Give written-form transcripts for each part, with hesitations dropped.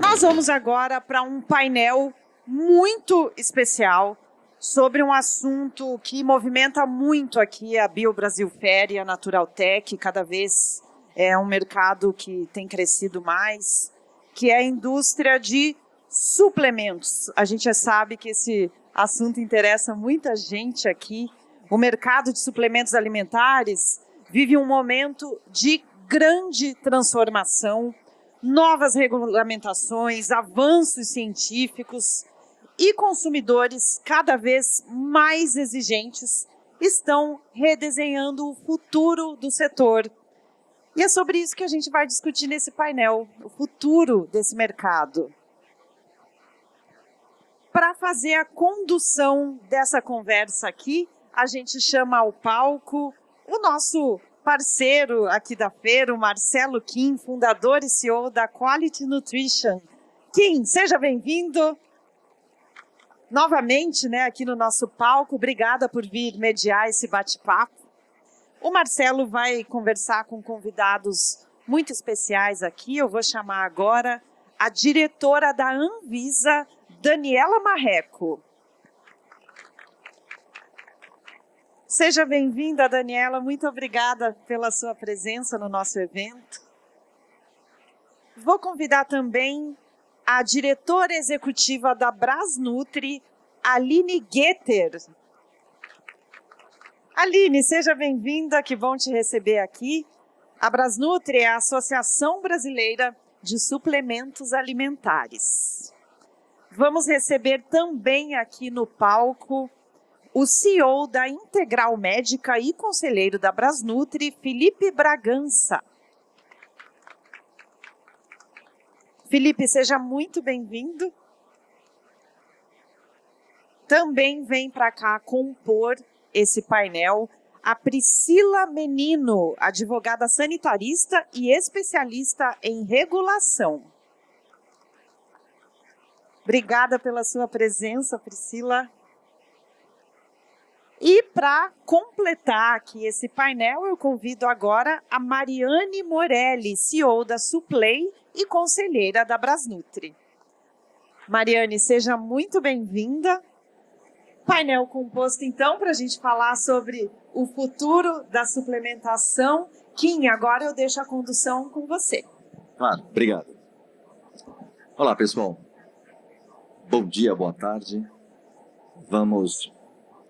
Nós vamos agora para um painel muito especial sobre um assunto que movimenta muito aqui a BioBrasil Fair e a Naturaltech, cada vez é um mercado que tem crescido mais, que é a indústria de suplementos. A gente já sabe que esse assunto interessa muita gente aqui. O mercado de suplementos alimentares vive um momento de grande transformação, novas regulamentações, avanços científicos e consumidores cada vez mais exigentes estão redesenhando o futuro do setor. E é sobre isso que a gente vai discutir nesse painel, o futuro desse mercado. Para fazer a condução dessa conversa aqui, a gente chama ao palco o nosso parceiro aqui da feira, o Marcelo Kim, fundador e CEO da Quality Nutrition. Kim, seja bem-vindo novamente, aqui no nosso palco. Obrigada por vir mediar esse bate-papo. O Marcelo vai conversar com convidados muito especiais aqui. Eu vou chamar agora a diretora da Anvisa, Daniela Marreco. Seja bem-vinda, Daniela. Muito obrigada pela sua presença no nosso evento. Vou convidar também a diretora executiva da Brasnutri, Aline Getter. Aline, seja bem-vinda, que bom te receber aqui. A Brasnutri é a Associação Brasileira de Suplementos Alimentares. Vamos receber também aqui no palco o CEO da Integral Médica e conselheiro da Brasnutri, Felipe Bragança. Felipe, seja muito bem-vindo. Também vem para cá compor esse painel a Priscila Menino, advogada sanitarista e especialista em regulação. Obrigada pela sua presença, Priscila. E para completar aqui esse painel, eu convido agora a Mariane Morelli, CEO da Suplay e conselheira da Brasnutri. Mariane, seja muito bem-vinda. Painel composto, então, para a gente falar sobre o futuro da suplementação. Kim, agora eu deixo a condução com você. Claro, obrigado. Olá, pessoal. Bom dia, boa tarde. Vamos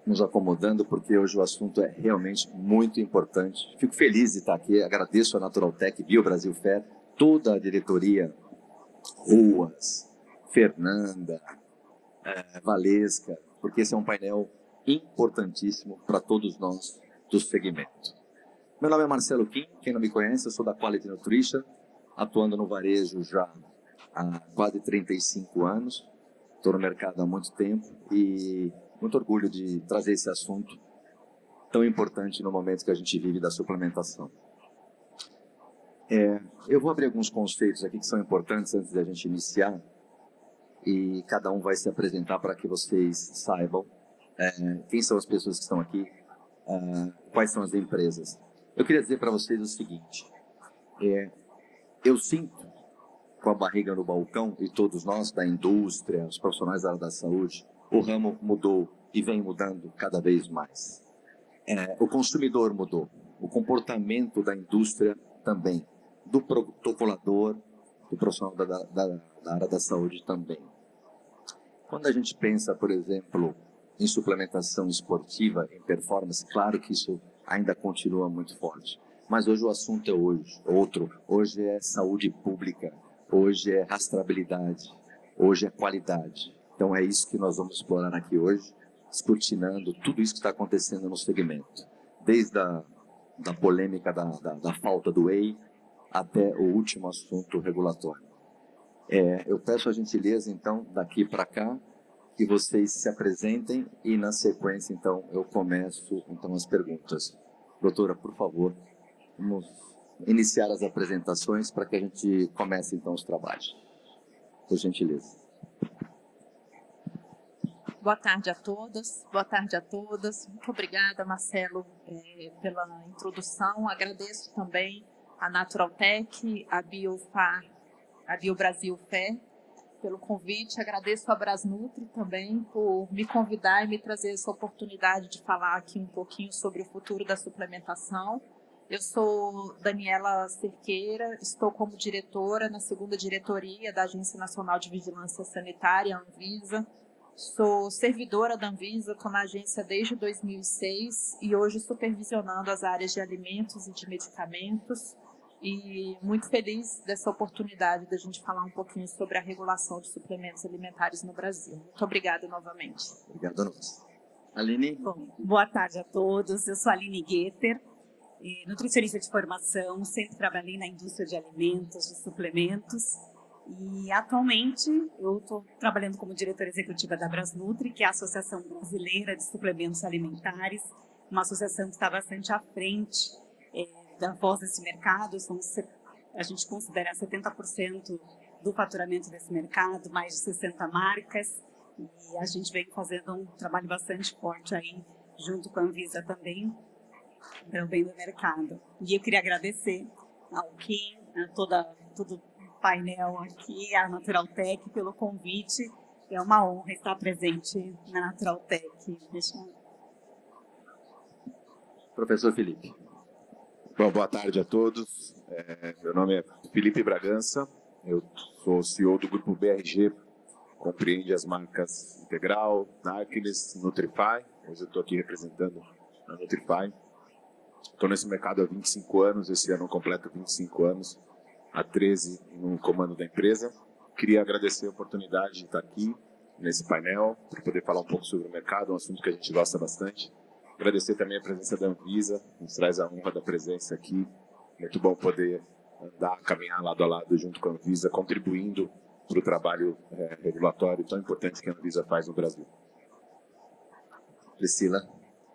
nos acomodando, porque hoje o assunto é realmente muito importante. Fico feliz de estar aqui, agradeço a Naturaltech, BioBrasil Fair, toda a diretoria, Ruas, Fernanda, Valesca, porque esse é um painel importantíssimo para todos nós do segmento. Meu nome é Marcelo Kim, quem não me conhece, eu sou da Quality Nutrition, atuando no varejo já há quase 35 anos, estou no mercado há muito tempo e muito orgulho de trazer esse assunto tão importante no momento que a gente vive da suplementação. Eu vou abrir alguns conceitos aqui que são importantes antes da gente iniciar e cada um vai se apresentar para que vocês saibam quem são as pessoas que estão aqui, quais são as empresas. Eu queria dizer para vocês o seguinte, eu sinto com a barriga no balcão e todos nós da indústria, os profissionais da área da saúde, o ramo mudou e vem mudando cada vez mais. O consumidor mudou, o comportamento da indústria também, do protocolador, do profissional da área da saúde também. Quando a gente pensa, por exemplo, em suplementação esportiva, em performance, claro que isso ainda continua muito forte. Mas hoje o assunto é outro. Hoje é saúde pública, hoje é rastreabilidade, hoje é qualidade. Então é isso que nós vamos explorar aqui hoje, escrutinando tudo isso que está acontecendo no segmento. Desde a polêmica da falta do whey até o último assunto regulatório. Eu peço a gentileza, então, daqui para cá, que vocês se apresentem e, na sequência, então, eu começo as perguntas. Doutora, por favor, vamos iniciar as apresentações para que a gente comece, então, os trabalhos. Por gentileza. Boa tarde a todas, boa tarde a todas. Muito obrigada, Marcelo, pela introdução. Agradeço também a Naturaltech, a Biobrasil Fé, pelo convite. Agradeço a Brasnutri também por me convidar e me trazer essa oportunidade de falar aqui um pouquinho sobre o futuro da suplementação. Eu sou Daniela Cerqueira, estou como diretora na 2ª diretoria da Agência Nacional de Vigilância Sanitária, Anvisa. Sou servidora da Anvisa, estou na agência desde 2006 e hoje supervisionando as áreas de alimentos e de medicamentos. E muito feliz dessa oportunidade da gente falar um pouquinho sobre a regulação de suplementos alimentares no Brasil. Muito obrigada novamente. Obrigado, Nós. Aline? Bom, boa tarde a todos. Eu sou a Aline Guetter, nutricionista de formação, sempre trabalhei na indústria de alimentos, de suplementos. E atualmente eu estou trabalhando como diretora executiva da Brasnutri, que é a Associação Brasileira de Suplementos Alimentares, uma associação que está bastante à frente da voz desse mercado. A gente considera 70% do faturamento desse mercado, mais de 60 marcas, e a gente vem fazendo um trabalho bastante forte aí, junto com a Anvisa também, para o bem do mercado. E eu queria agradecer ao Kim, a todo o painel aqui, a Naturaltech, pelo convite. É uma honra estar presente na Naturaltech. Professor Felipe. Bom, boa tarde a todos. Meu nome é Felipe Bragança, eu sou CEO do grupo BRG, compreende as marcas Integral, Darkness, Nutrify. Hoje eu estou aqui representando a Nutrify. Estou nesse mercado há 25 anos, esse ano eu completo 25 anos, há 13 no comando da empresa. Queria agradecer a oportunidade de estar aqui nesse painel, para poder falar um pouco sobre o mercado, um assunto que a gente gosta bastante. Agradecer também a presença da Anvisa, que nos traz a honra da presença aqui. Muito bom poder andar, caminhar lado a lado junto com a Anvisa, contribuindo para o trabalho regulatório tão importante que a Anvisa faz no Brasil. Priscila,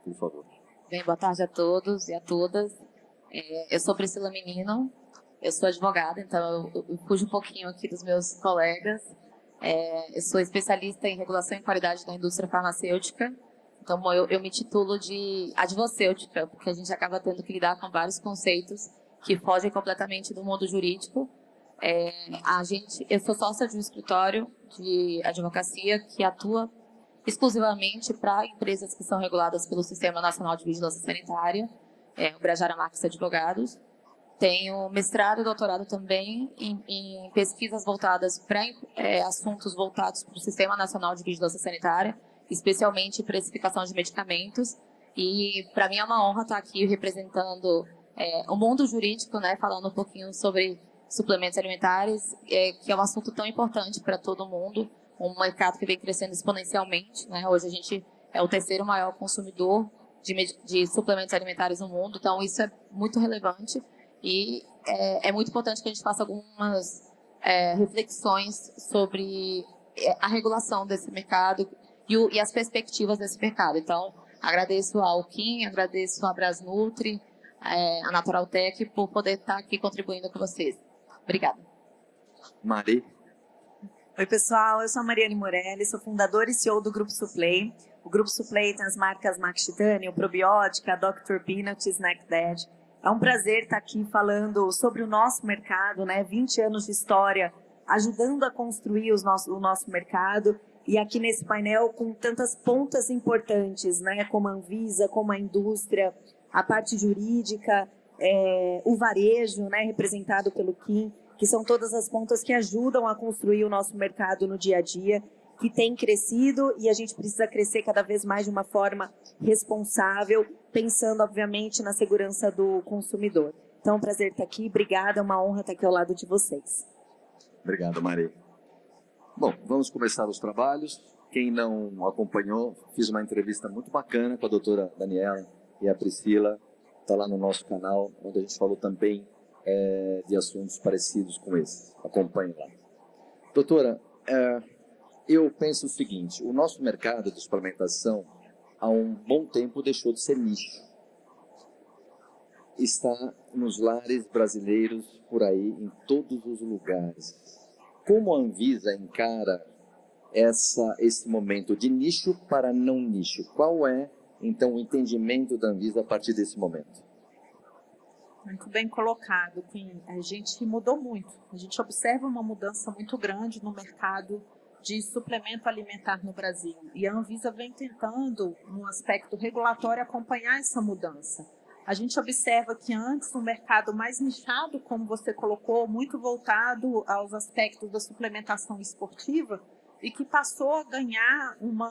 por favor. Bem, boa tarde a todos e a todas. Eu sou Priscila Menino, eu sou advogada, então eu fujo um pouquinho aqui dos meus colegas. Eu sou especialista em regulação e qualidade da indústria farmacêutica, então eu me titulo de advocêutica, porque a gente acaba tendo que lidar com vários conceitos que fogem completamente do mundo jurídico. Eu sou sócia de um escritório de advocacia que atua exclusivamente para empresas que são reguladas pelo Sistema Nacional de Vigilância Sanitária, o Brajara Marques Advogados. Tenho mestrado e doutorado também em pesquisas voltadas para assuntos voltados para o Sistema Nacional de Vigilância Sanitária, especialmente precificação de medicamentos. E para mim é uma honra estar aqui representando o mundo jurídico, né, falando um pouquinho sobre suplementos alimentares, que é um assunto tão importante para todo mundo, um mercado que vem crescendo exponencialmente, né? Hoje a gente é o 3º maior consumidor de suplementos alimentares no mundo, então isso é muito relevante e é muito importante que a gente faça algumas reflexões sobre a regulação desse mercado e as perspectivas desse mercado. Então, agradeço ao Kim, agradeço à Brasnutri, a Naturaltech, por poder estar aqui contribuindo com vocês. Obrigada. Mari. Oi, pessoal, eu sou a Mariane Morelli, sou fundadora e CEO do Grupo Suplay. O Grupo Suplay tem as marcas Max Titanium, Probiótica, Dr. Peanut e Snack Dad. É um prazer estar aqui falando sobre o nosso mercado, né? 20 anos de história, ajudando a construir o nosso mercado. E aqui nesse painel com tantas pontas importantes, né? Como a Anvisa, como a indústria, a parte jurídica, o varejo, né? Representado pelo Kim, que são todas as pontas que ajudam a construir o nosso mercado no dia a dia, que tem crescido e a gente precisa crescer cada vez mais de uma forma responsável, pensando, obviamente, na segurança do consumidor. Então, é um prazer estar aqui, obrigada, é uma honra estar aqui ao lado de vocês. Obrigado, Mari. Bom, vamos começar os trabalhos. Quem não acompanhou, fiz uma entrevista muito bacana com a doutora Daniela e a Priscila, está lá no nosso canal, onde a gente falou também de assuntos parecidos com esse. Acompanhe lá. Doutora, eu penso o seguinte, o nosso mercado de suplementação há um bom tempo deixou de ser nicho. Está nos lares brasileiros por aí, em todos os lugares. Como a Anvisa encara esse momento de nicho para não nicho? Qual é, então, o entendimento da Anvisa a partir desse momento? Muito bem colocado, Kim. A gente mudou muito. A gente observa uma mudança muito grande no mercado de suplemento alimentar no Brasil. E a Anvisa vem tentando, no aspecto regulatório, acompanhar essa mudança. A gente observa que antes o mercado mais nichado, como você colocou, muito voltado aos aspectos da suplementação esportiva, e que passou a ganhar uma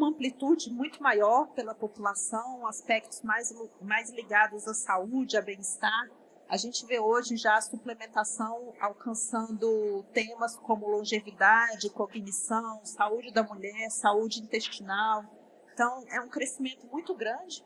amplitude muito maior pela população, aspectos mais ligados à saúde, a bem-estar. A gente vê hoje já a suplementação alcançando temas como longevidade, cognição, saúde da mulher, saúde intestinal. Então, é um crescimento muito grande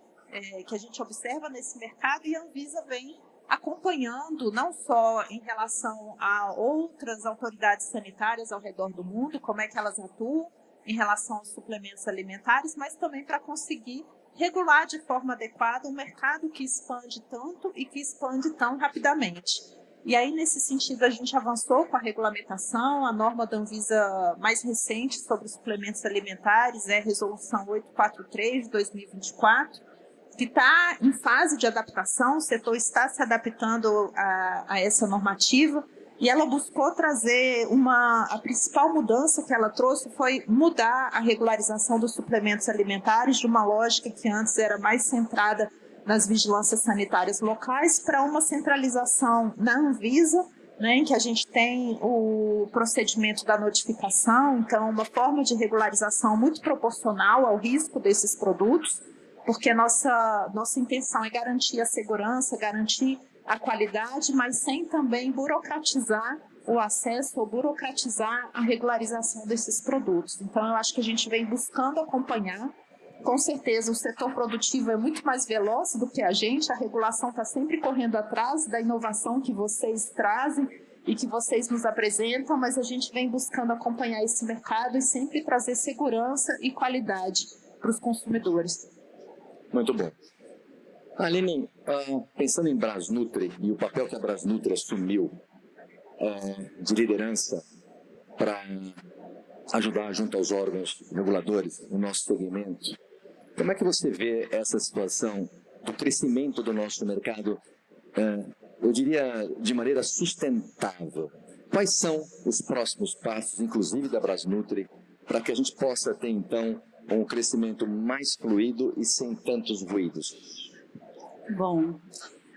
que a gente observa nesse mercado, e a Anvisa vem acompanhando, não só em relação a outras autoridades sanitárias ao redor do mundo, como é que elas atuam em relação aos suplementos alimentares, mas também para conseguir regular de forma adequada um mercado que expande tanto e que expande tão rapidamente. E aí, nesse sentido, a gente avançou com a regulamentação. A norma da Anvisa mais recente sobre suplementos alimentares é a Resolução 843 de 2024, que está em fase de adaptação. O setor está se adaptando a essa normativa, e ela buscou trazer a principal mudança que ela trouxe foi mudar a regularização dos suplementos alimentares de uma lógica que antes era mais centrada nas vigilâncias sanitárias locais para uma centralização na Anvisa, né, em que a gente tem o procedimento da notificação, então uma forma de regularização muito proporcional ao risco desses produtos, porque a nossa intenção é garantir a segurança, garantir a qualidade, mas sem também burocratizar o acesso ou burocratizar a regularização desses produtos. Então, eu acho que a gente vem buscando acompanhar. Com certeza, o setor produtivo é muito mais veloz do que a regulação está sempre correndo atrás da inovação que vocês trazem e que vocês nos apresentam, mas a gente vem buscando acompanhar esse mercado e sempre trazer segurança e qualidade para os consumidores. Muito bom. Aline, pensando em Brasnutri e o papel que a Brasnutri assumiu de liderança para ajudar junto aos órgãos reguladores no nosso segmento, como é que você vê essa situação do crescimento do nosso mercado, eu diria, de maneira sustentável? Quais são os próximos passos, inclusive da Brasnutri, para que a gente possa ter, então, um crescimento mais fluido e sem tantos ruídos? Bom,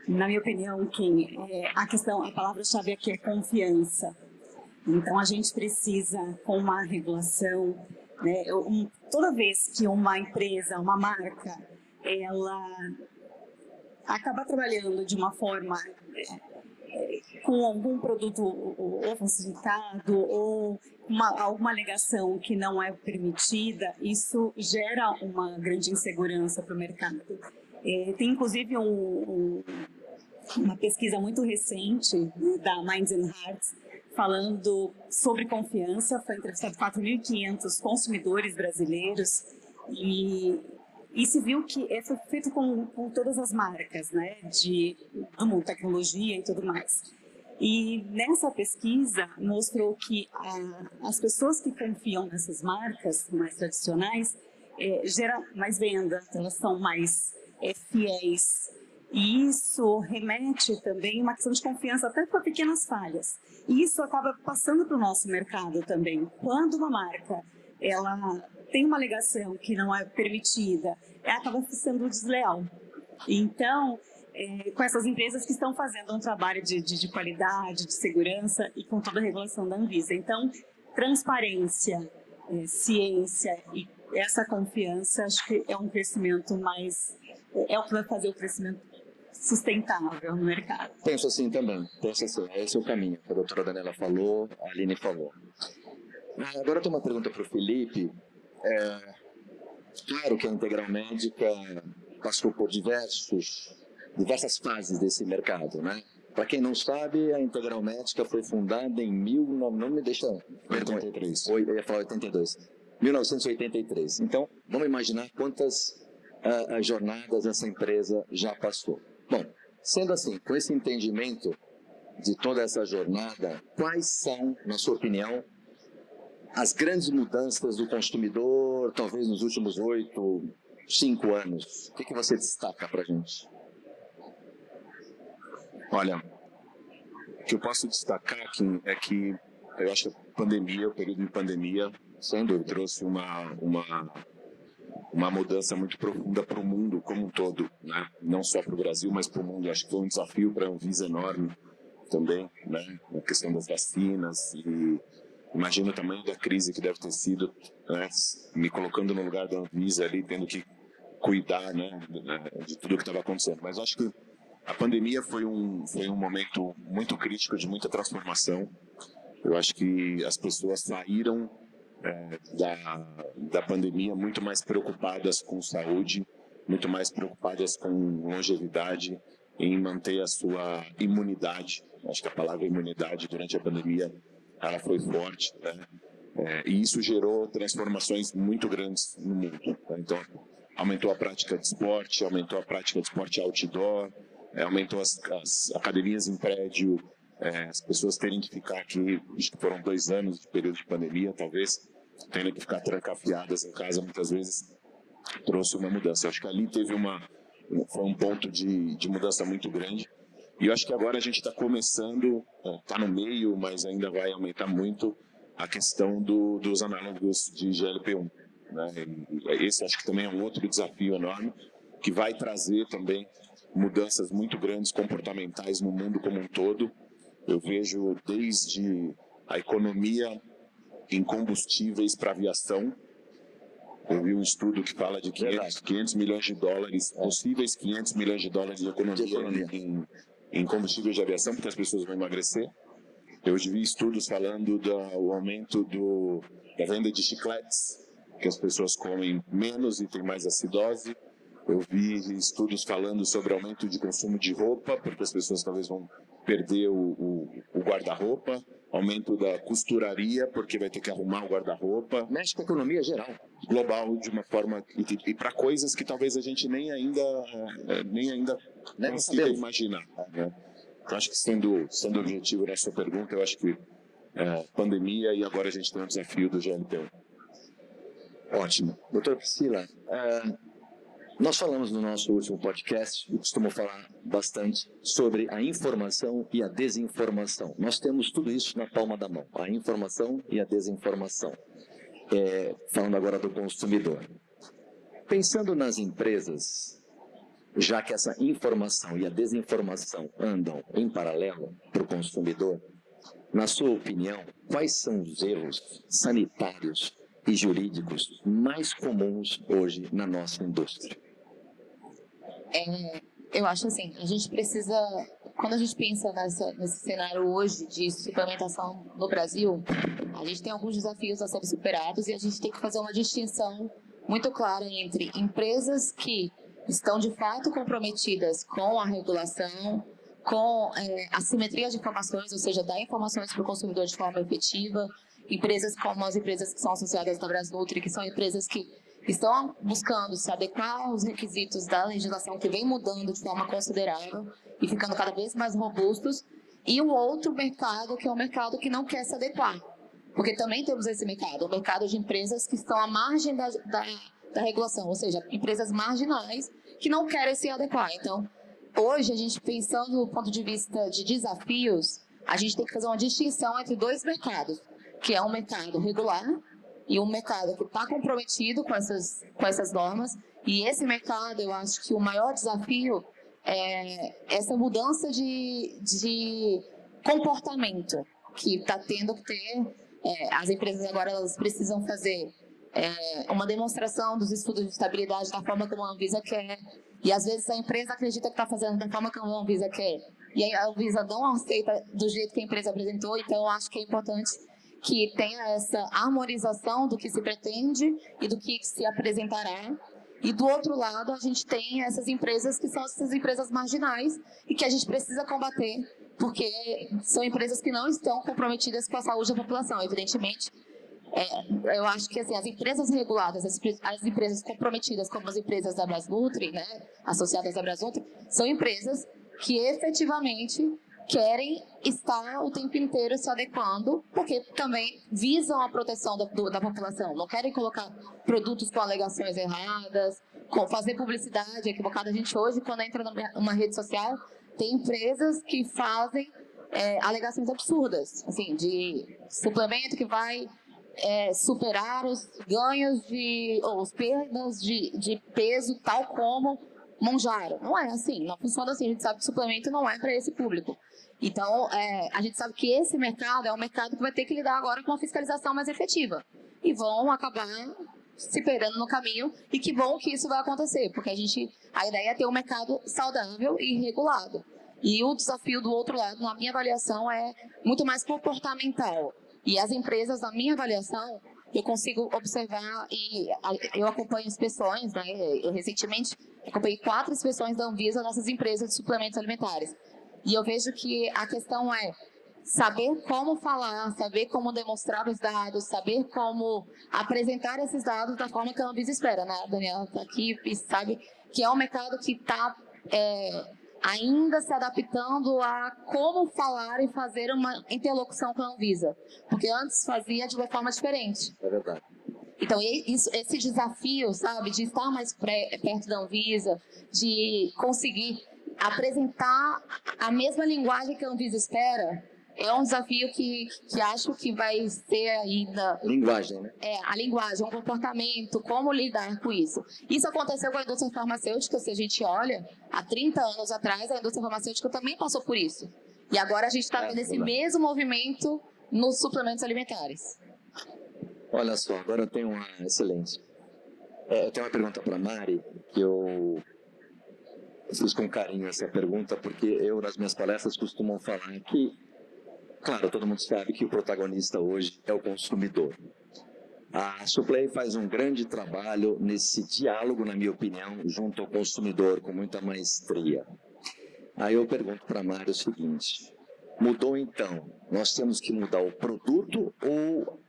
na minha opinião, Kim, a palavra-chave aqui é confiança. Então, a gente precisa, com uma regulação, né, toda vez que uma empresa, uma marca, ela acaba trabalhando de uma forma com algum produto ou falsificado ou alguma alegação que não é permitida, isso gera uma grande insegurança para o mercado. Tem inclusive uma pesquisa muito recente da Minds and Hearts falando sobre confiança. Foi entrevistado 4.500 consumidores brasileiros e se viu que foi feito com todas as marcas, né, do mundo, tecnologia e tudo mais. E nessa pesquisa mostrou que as pessoas que confiam nessas marcas mais tradicionais geram mais venda, elas são mais fiéis. E isso remete também a uma questão de confiança até para pequenas falhas. E isso acaba passando para o nosso mercado também. Quando uma marca ela tem uma alegação que não é permitida, ela acaba sendo desleal. Então, com essas empresas que estão fazendo um trabalho de qualidade, de segurança e com toda a regulação da Anvisa. Então, transparência, ciência e essa confiança, acho que é um crescimento mais... é o que vai fazer o crescimento sustentável no mercado. Penso assim também, esse é o caminho que a doutora Daniela falou, a Aline falou. Agora eu tenho uma pergunta para o Felipe. Claro que a Integral Médica passou por diversas fases desse mercado, né? Para quem não sabe, a Integral Médica foi fundada em 1983. Eu ia falar 82. 1983. Então, vamos imaginar quantas jornadas essa empresa já passou. Bom, sendo assim, com esse entendimento de toda essa jornada, quais são, na sua opinião, as grandes mudanças do consumidor, talvez nos últimos 8, 5 anos? O que você destaca para a gente? Olha, o que eu posso destacar, Kim, é que eu acho que a pandemia, o período de pandemia, sem dúvida, trouxe uma mudança muito profunda para o mundo como um todo, né? Não só para o Brasil, mas para o mundo. Eu acho que foi um desafio para a Anvisa enorme também, né? A questão das vacinas, e imagino o tamanho da crise que deve ter sido, né? Me colocando no lugar da Anvisa ali, tendo que cuidar, né, de tudo o que estava acontecendo. Mas eu acho que a pandemia foi um momento muito crítico, de muita transformação. Eu acho que as pessoas saíram da pandemia muito mais preocupadas com saúde, muito mais preocupadas com longevidade, em manter a sua imunidade. Acho que a palavra imunidade durante a pandemia ela foi forte, né? E isso gerou transformações muito grandes no mundo, né? Então, aumentou a prática de esporte, aumentou a prática de esporte outdoor, aumentou as academias em prédio, as pessoas terem que ficar aqui, acho que foram 2 anos de período de pandemia, talvez, tendo que ficar trancafiadas em casa muitas vezes, trouxe uma mudança. Eu acho que ali foi um ponto de mudança muito grande. E eu acho que agora a gente está começando, está no meio, mas ainda vai aumentar muito a questão dos análogos de GLP-1. Né? E esse acho que também é um outro desafio enorme, que vai trazer também mudanças muito grandes comportamentais no mundo como um todo. Eu vejo desde a economia em combustíveis para aviação. Eu vi um estudo que fala de 500 milhões de dólares, possíveis 500 milhões de dólares de economia em combustíveis de aviação, porque as pessoas vão emagrecer. Eu vi estudos falando do aumento da venda de chicletes, que as pessoas comem menos e têm mais acidose. Eu vi estudos falando sobre aumento de consumo de roupa, porque as pessoas talvez vão perder o guarda-roupa, aumento da costuraria, porque vai ter que arrumar o guarda-roupa. Mexe com a economia geral. Global, de uma forma, e para coisas que talvez a gente nem ainda consiga imaginar. Né? Então, acho que sendo objetivo na sua pergunta, eu acho que pandemia, e agora a gente tem o desafio do GLP-1. Ótimo. Doutora Priscila, nós falamos no nosso último podcast, eu costumo falar bastante sobre a informação e a desinformação. Nós temos tudo isso na palma da mão, a informação e a desinformação. Falando agora do consumidor. Pensando nas empresas, já que essa informação e a desinformação andam em paralelo para o consumidor, na sua opinião, quais são os erros sanitários e jurídicos mais comuns hoje na nossa indústria? Eu acho assim, a gente precisa, quando a gente pensa nesse cenário hoje de suplementação no Brasil, a gente tem alguns desafios a serem superados e a gente tem que fazer uma distinção muito clara entre empresas que estão de fato comprometidas com a regulação, com a simetria de informações, ou seja, dar informações para o consumidor de forma efetiva, empresas como as empresas que são associadas à Brasnutri, que são empresas que estão buscando se adequar aos requisitos da legislação que vem mudando de forma considerável e ficando cada vez mais robustos, e o outro mercado, que é o mercado que não quer se adequar. Porque também temos esse mercado, o mercado de empresas que estão à margem da regulação, ou seja, empresas marginais que não querem se adequar. Então, hoje, a gente pensando do ponto de vista de desafios, a gente tem que fazer uma distinção entre 2 mercados, que é um mercado regular e um mercado que está comprometido com essas normas. E esse mercado, eu acho que o maior desafio é essa mudança de comportamento que está tendo que ter. As empresas agora elas precisam fazer uma demonstração dos estudos de estabilidade da forma como a Anvisa quer. E às vezes a empresa acredita que está fazendo da forma como a Anvisa quer. E a Anvisa não aceita do jeito que a empresa apresentou. Então eu acho que é importante que tenha essa harmonização do que se pretende e do que se apresentará. E do outro lado, a gente tem essas empresas que são essas empresas marginais e que a gente precisa combater, porque são empresas que não estão comprometidas com a saúde da população. Evidentemente, eu acho que assim, as empresas reguladas, as empresas comprometidas, como as empresas da Brasnutri, né, associadas à Brasnutri, são empresas que efetivamente querem estar o tempo inteiro se adequando, porque também visam a proteção da população. Não querem colocar produtos com alegações erradas, fazer publicidade equivocada. A gente hoje, quando entra numa rede social, tem empresas que fazem alegações absurdas, assim, de suplemento que vai superar os ganhos ou as perdas de peso, tal como Monjaro. Não é assim, não funciona assim. A gente sabe que suplemento não é para esse público. Então, a gente sabe que esse mercado é um mercado que vai ter que lidar agora com uma fiscalização mais efetiva. E vão acabar se perdendo no caminho, e que bom que isso vai acontecer, porque a ideia é ter um mercado saudável e regulado. E o desafio do outro lado, na minha avaliação, é muito mais comportamental. E as empresas, na minha avaliação, eu consigo observar, e eu acompanho inspeções, né? Eu recentemente acompanhei 4 inspeções da Anvisa nessas empresas de suplementos alimentares. E eu vejo que a questão é saber como falar, saber como demonstrar os dados, saber como apresentar esses dados da forma que a Anvisa espera, né? A Daniela está aqui e sabe que é um mercado que está ainda se adaptando a como falar e fazer uma interlocução com a Anvisa, porque antes fazia de uma forma diferente. É verdade. Então, esse desafio, sabe, de estar mais perto da Anvisa, de conseguir apresentar a mesma linguagem que a Anvisa espera, é um desafio que acho que vai ser ainda... Linguagem, né? A linguagem, um comportamento, como lidar com isso. Isso aconteceu com a indústria farmacêutica, se a gente olha, há 30 anos atrás, a indústria farmacêutica também passou por isso. E agora a gente está vendo esse mesmo movimento nos suplementos alimentares. Olha só, agora eu tenho uma excelente. Eu tenho uma pergunta para a Mari, que eu fiz com carinho essa pergunta, porque eu, nas minhas palestras, costumo falar que, claro, todo mundo sabe que o protagonista hoje é o consumidor. A Suplay faz um grande trabalho nesse diálogo, na minha opinião, junto ao consumidor, com muita maestria. Aí eu pergunto para a Mari o seguinte: mudou então? Nós temos que mudar o produto ou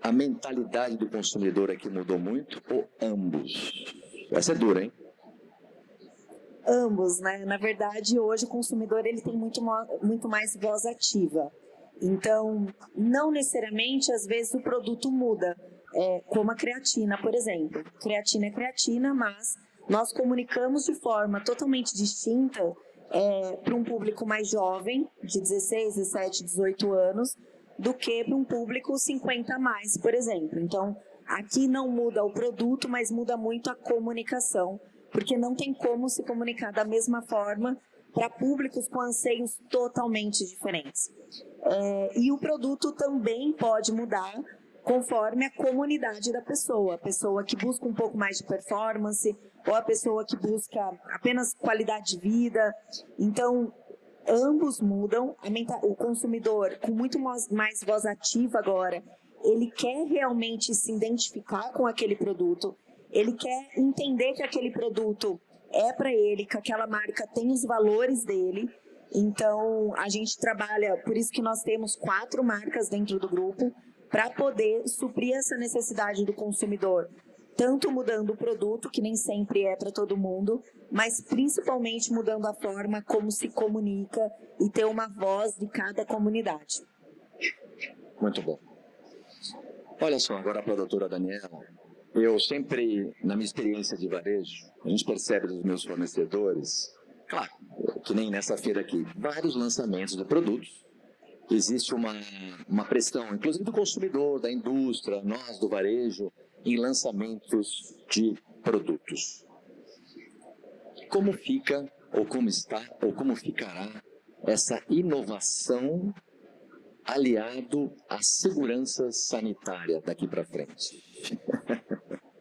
a mentalidade do consumidor é que mudou muito, ou ambos? Essa é dura, hein? Ambos, né? Na verdade, hoje o consumidor ele tem muito mais voz ativa. Então, não necessariamente, às vezes, o produto muda. Como a creatina, por exemplo. Creatina é creatina, mas nós comunicamos de forma totalmente distinta para um público mais jovem, de 16, 17, 18 anos, do que para um público 50 a mais, por exemplo. Então, aqui não muda o produto, mas muda muito a comunicação, porque não tem como se comunicar da mesma forma para públicos com anseios totalmente diferentes. E o produto também pode mudar conforme a comunidade da pessoa. A pessoa que busca um pouco mais de performance, ou a pessoa que busca apenas qualidade de vida. Então, ambos mudam. O consumidor, com muito mais voz ativa agora, ele quer realmente se identificar com aquele produto, ele quer entender que aquele produto é para ele, que aquela marca tem os valores dele. Então, a gente trabalha, por isso que nós temos 4 marcas dentro do grupo, para poder suprir essa necessidade do consumidor, tanto mudando o produto, que nem sempre é para todo mundo, mas principalmente mudando a forma como se comunica e ter uma voz de cada comunidade. Muito bom. Olha só, agora para a doutora Daniela. Eu sempre, na minha experiência de varejo, a gente percebe dos meus fornecedores, claro, que nem nessa feira aqui, vários lançamentos de produtos. Existe uma pressão, inclusive do consumidor, da indústria, nós do varejo, em lançamentos de produtos. Como fica, ou como está, ou como ficará essa inovação aliado à segurança sanitária daqui para frente?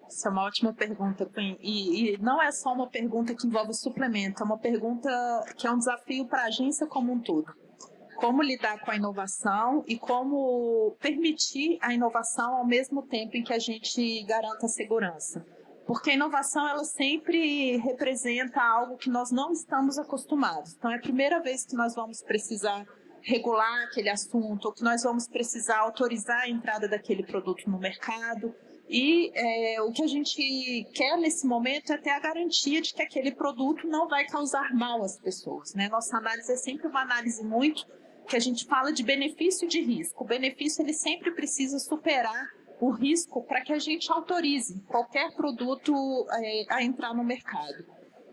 Essa é uma ótima pergunta, Queen. E não é só uma pergunta que envolve suplemento, é uma pergunta que é um desafio para a agência como um todo. Como lidar com a inovação e como permitir a inovação ao mesmo tempo em que a gente garanta a segurança. Porque a inovação, ela sempre representa algo que nós não estamos acostumados. Então, é a primeira vez que nós vamos precisar regular aquele assunto, ou que nós vamos precisar autorizar a entrada daquele produto no mercado. E o que a gente quer nesse momento é ter a garantia de que aquele produto não vai causar mal às pessoas, né? Nossa análise é sempre uma análise muito que a gente fala de benefício e de risco. O benefício ele sempre precisa superar o risco para que a gente autorize qualquer produto a entrar no mercado.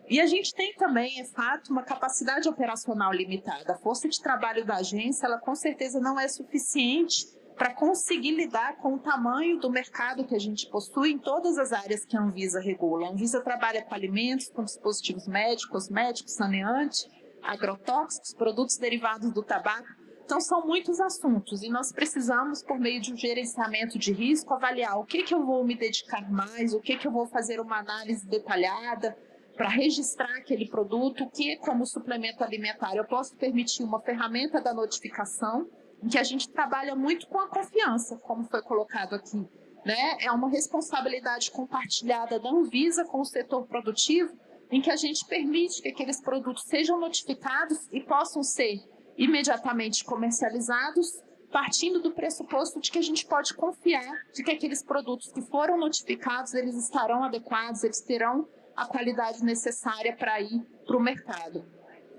E a gente tem também, é fato, uma capacidade operacional limitada. A força de trabalho da agência, ela com certeza não é suficiente para conseguir lidar com o tamanho do mercado que a gente possui em todas as áreas que a Anvisa regula. A Anvisa trabalha com alimentos, com dispositivos médicos, cosméticos, saneantes, agrotóxicos, produtos derivados do tabaco. Então, são muitos assuntos e nós precisamos, por meio de um gerenciamento de risco, avaliar o que eu vou me dedicar mais, o que eu vou fazer uma análise detalhada para registrar aquele produto, o que, como suplemento alimentar, eu posso permitir uma ferramenta da notificação, em que a gente trabalha muito com a confiança, como foi colocado aqui, né? É uma responsabilidade compartilhada da Anvisa com o setor produtivo, em que a gente permite que aqueles produtos sejam notificados e possam ser imediatamente comercializados, partindo do pressuposto de que a gente pode confiar de que aqueles produtos que foram notificados, eles estarão adequados, eles terão a qualidade necessária para ir para o mercado.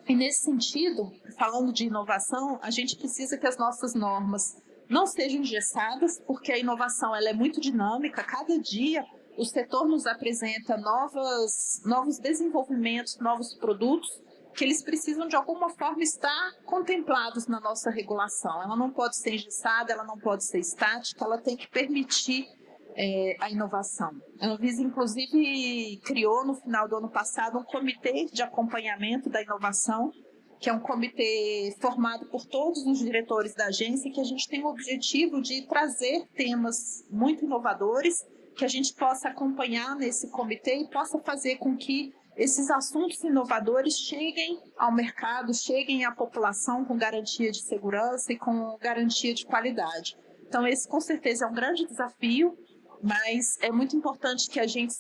E nesse sentido, falando de inovação, a gente precisa que as nossas normas não sejam engessadas, porque a inovação ela é muito dinâmica, cada dia o setor nos apresenta novos desenvolvimentos, novos produtos, que eles precisam de alguma forma estar contemplados na nossa regulação. Ela não pode ser engessada, ela não pode ser estática, ela tem que permitir a inovação. A Anvisa, inclusive, criou no final do ano passado um comitê de acompanhamento da inovação, que é um comitê formado por todos os diretores da agência, que a gente tem o objetivo de trazer temas muito inovadores, que a gente possa acompanhar nesse comitê e possa fazer com que esses assuntos inovadores cheguem ao mercado, cheguem à população com garantia de segurança e com garantia de qualidade. Então, esse com certeza é um grande desafio, mas é muito importante que a gente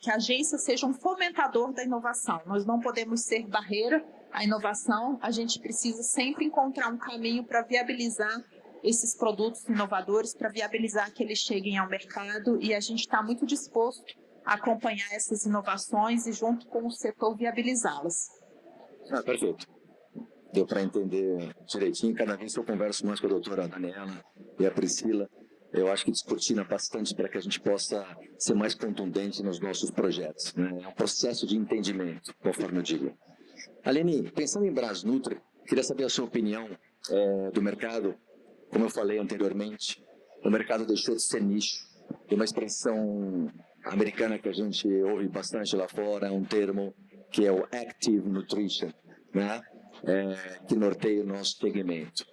que a agência seja um fomentador da inovação. Nós não podemos ser barreira à inovação, a gente precisa sempre encontrar um caminho para viabilizar esses produtos inovadores, para viabilizar que eles cheguem ao mercado, e a gente está muito disposto a acompanhar essas inovações e, junto com o setor, viabilizá-las. Perfeito. Deu para entender direitinho. Cada vez que eu converso mais com a doutora Daniela e a Priscila, eu acho que descortina bastante para que a gente possa ser mais contundente nos nossos projetos, né? É um processo de entendimento, conforme eu digo. Aline, pensando em Brasnutri, queria saber a sua opinião do mercado. Como eu falei anteriormente, o mercado deixou de ser nicho. Tem uma expressão americana que a gente ouve bastante lá fora, um termo que é o Active Nutrition, né? Que norteia o nosso segmento.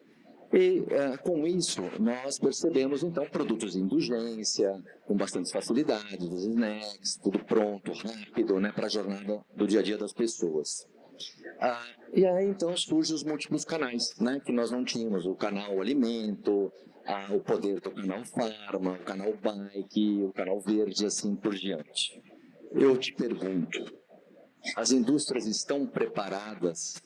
E com isso, nós percebemos, então, produtos de indulgência, com bastante facilidade, os snacks, tudo pronto, rápido, né, para a jornada do dia a dia das pessoas. E aí, então, surgem os múltiplos canais, né, que nós não tínhamos. O canal Alimento, o poder do canal Farma, o canal Bike, o canal Verde, assim por diante. Eu te pergunto, as indústrias estão preparadas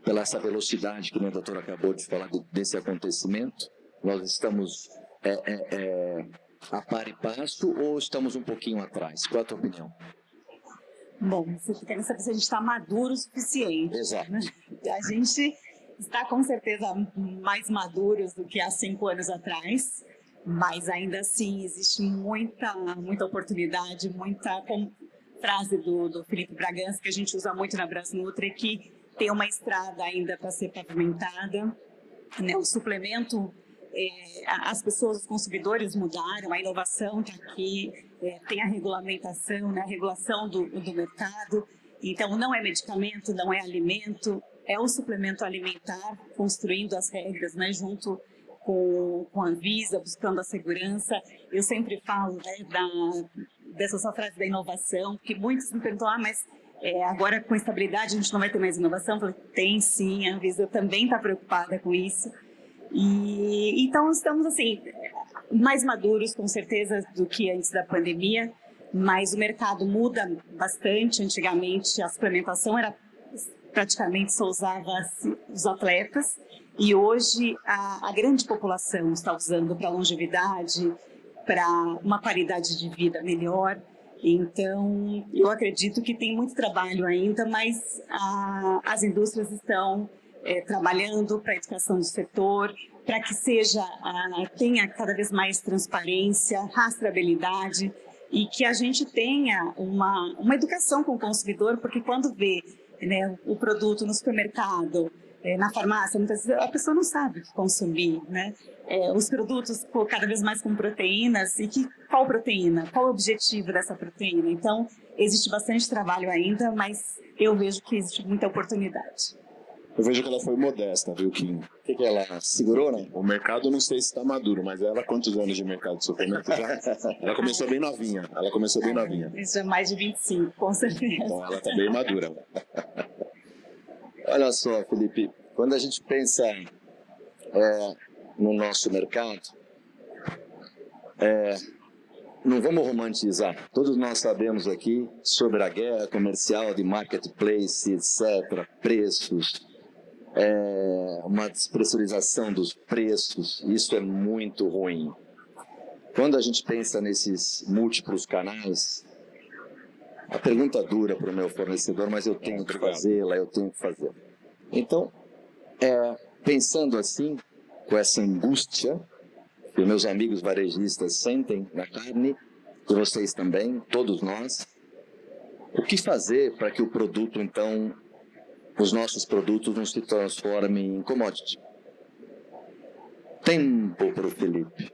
pela essa velocidade que a doutora acabou de falar desse acontecimento? Nós estamos a par e passo ou estamos um pouquinho atrás? Qual é a tua opinião? Bom, você quer saber se a gente está maduro o suficiente. Exato. Né? A gente está com certeza mais maduros do que há 5 anos atrás, mas ainda assim existe muita oportunidade, muita frase do Felipe Bragança, que a gente usa muito na Brasnutri, que tem uma estrada ainda para ser pavimentada, né? O suplemento, as pessoas, os consumidores mudaram, a inovação está aqui, tem a regulamentação, né? A regulação do mercado. Então, não é medicamento, não é alimento, é o suplemento alimentar, construindo as regras, né? Junto com a Anvisa, buscando a segurança. Eu sempre falo, né, dessa sua frase da inovação, porque muitos me perguntam, mas agora com estabilidade a gente não vai ter mais inovação? Eu falei, tem sim, a Anvisa também está preocupada com isso. E então estamos assim, mais maduros com certeza do que antes da pandemia, mas o mercado muda bastante. Antigamente a suplementação era praticamente só usava os atletas, e hoje a grande população está usando para longevidade, para uma qualidade de vida melhor. Então, eu acredito que tem muito trabalho ainda, mas as indústrias estão trabalhando para a educação do setor, para que tenha cada vez mais transparência, rastreabilidade e que a gente tenha uma educação com o consumidor, porque quando vê, né, o produto no supermercado, na farmácia, muitas vezes a pessoa não sabe o que consumir, né? Os produtos cada vez mais com proteínas, e qual proteína? Qual o objetivo dessa proteína? Então, existe bastante trabalho ainda, mas eu vejo que existe muita oportunidade. Eu vejo que ela foi modesta, viu, Kim? O que ela segurou, né? O mercado eu não sei se está maduro, mas ela, quantos anos de mercado de suplemento já? Ela começou bem novinha. Isso é mais de 25, com certeza. Então ela está bem madura. Olha só, Felipe, quando a gente pensa no nosso mercado, não vamos romantizar. Todos nós sabemos aqui sobre a guerra comercial de marketplace, etc., preços, uma despressurização dos preços, isso é muito ruim. Quando a gente pensa nesses múltiplos canais, a pergunta dura para o meu fornecedor, mas eu tenho que fazê-la, Então, pensando assim, com essa angústia que meus amigos varejistas sentem na carne, e vocês também, todos nós, o que fazer para que o produto, então, os nossos produtos não se transformem em commodity? Tempo para o Felipe.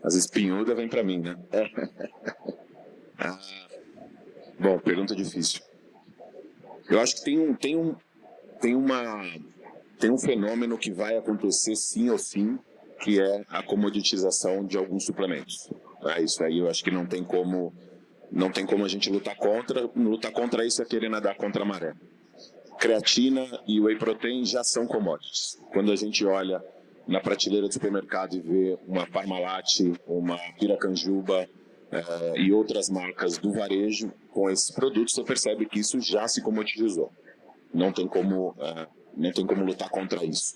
As espinhudas vêm para mim, né? Bom, pergunta difícil. Eu acho que tem um fenômeno que vai acontecer sim ou sim, que é a comoditização de alguns suplementos. Isso aí eu acho que não tem como a gente lutar contra isso é querer nadar contra a maré. Creatina e whey protein já são commodities. Quando a gente olha na prateleira do supermercado e vê uma Parmalat, uma Piracanjuba e outras marcas do varejo com esses produtos, você percebe que isso já se comoditizou. Não tem como lutar contra isso.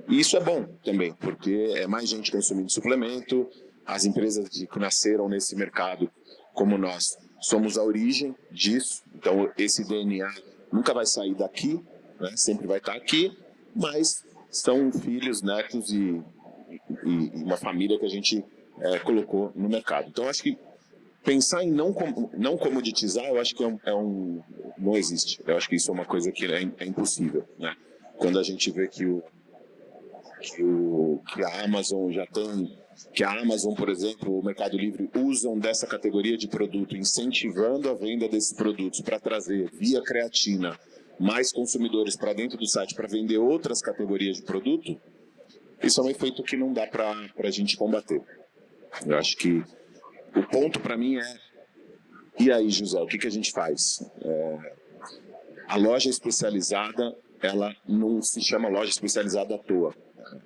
E isso é bom também, porque é mais gente consumindo suplemento, as empresas que nasceram nesse mercado, como nós, somos a origem disso, então esse DNA nunca vai sair daqui, né? Sempre vai estar aqui, mas são filhos, netos e uma família que a gente colocou no mercado. Então acho que pensar em não comoditizar, eu acho que não existe. Eu acho que isso é uma coisa que é impossível, né? Quando a gente vê que a Amazon já tem, que a Amazon, por exemplo, o Mercado Livre usam dessa categoria de produto, incentivando a venda desses produtos para trazer via creatina mais consumidores para dentro do site para vender outras categorias de produto, isso é um efeito que não dá para a gente combater. Eu acho que o ponto para mim e aí, José, o que a gente faz? A loja especializada, ela não se chama loja especializada à toa.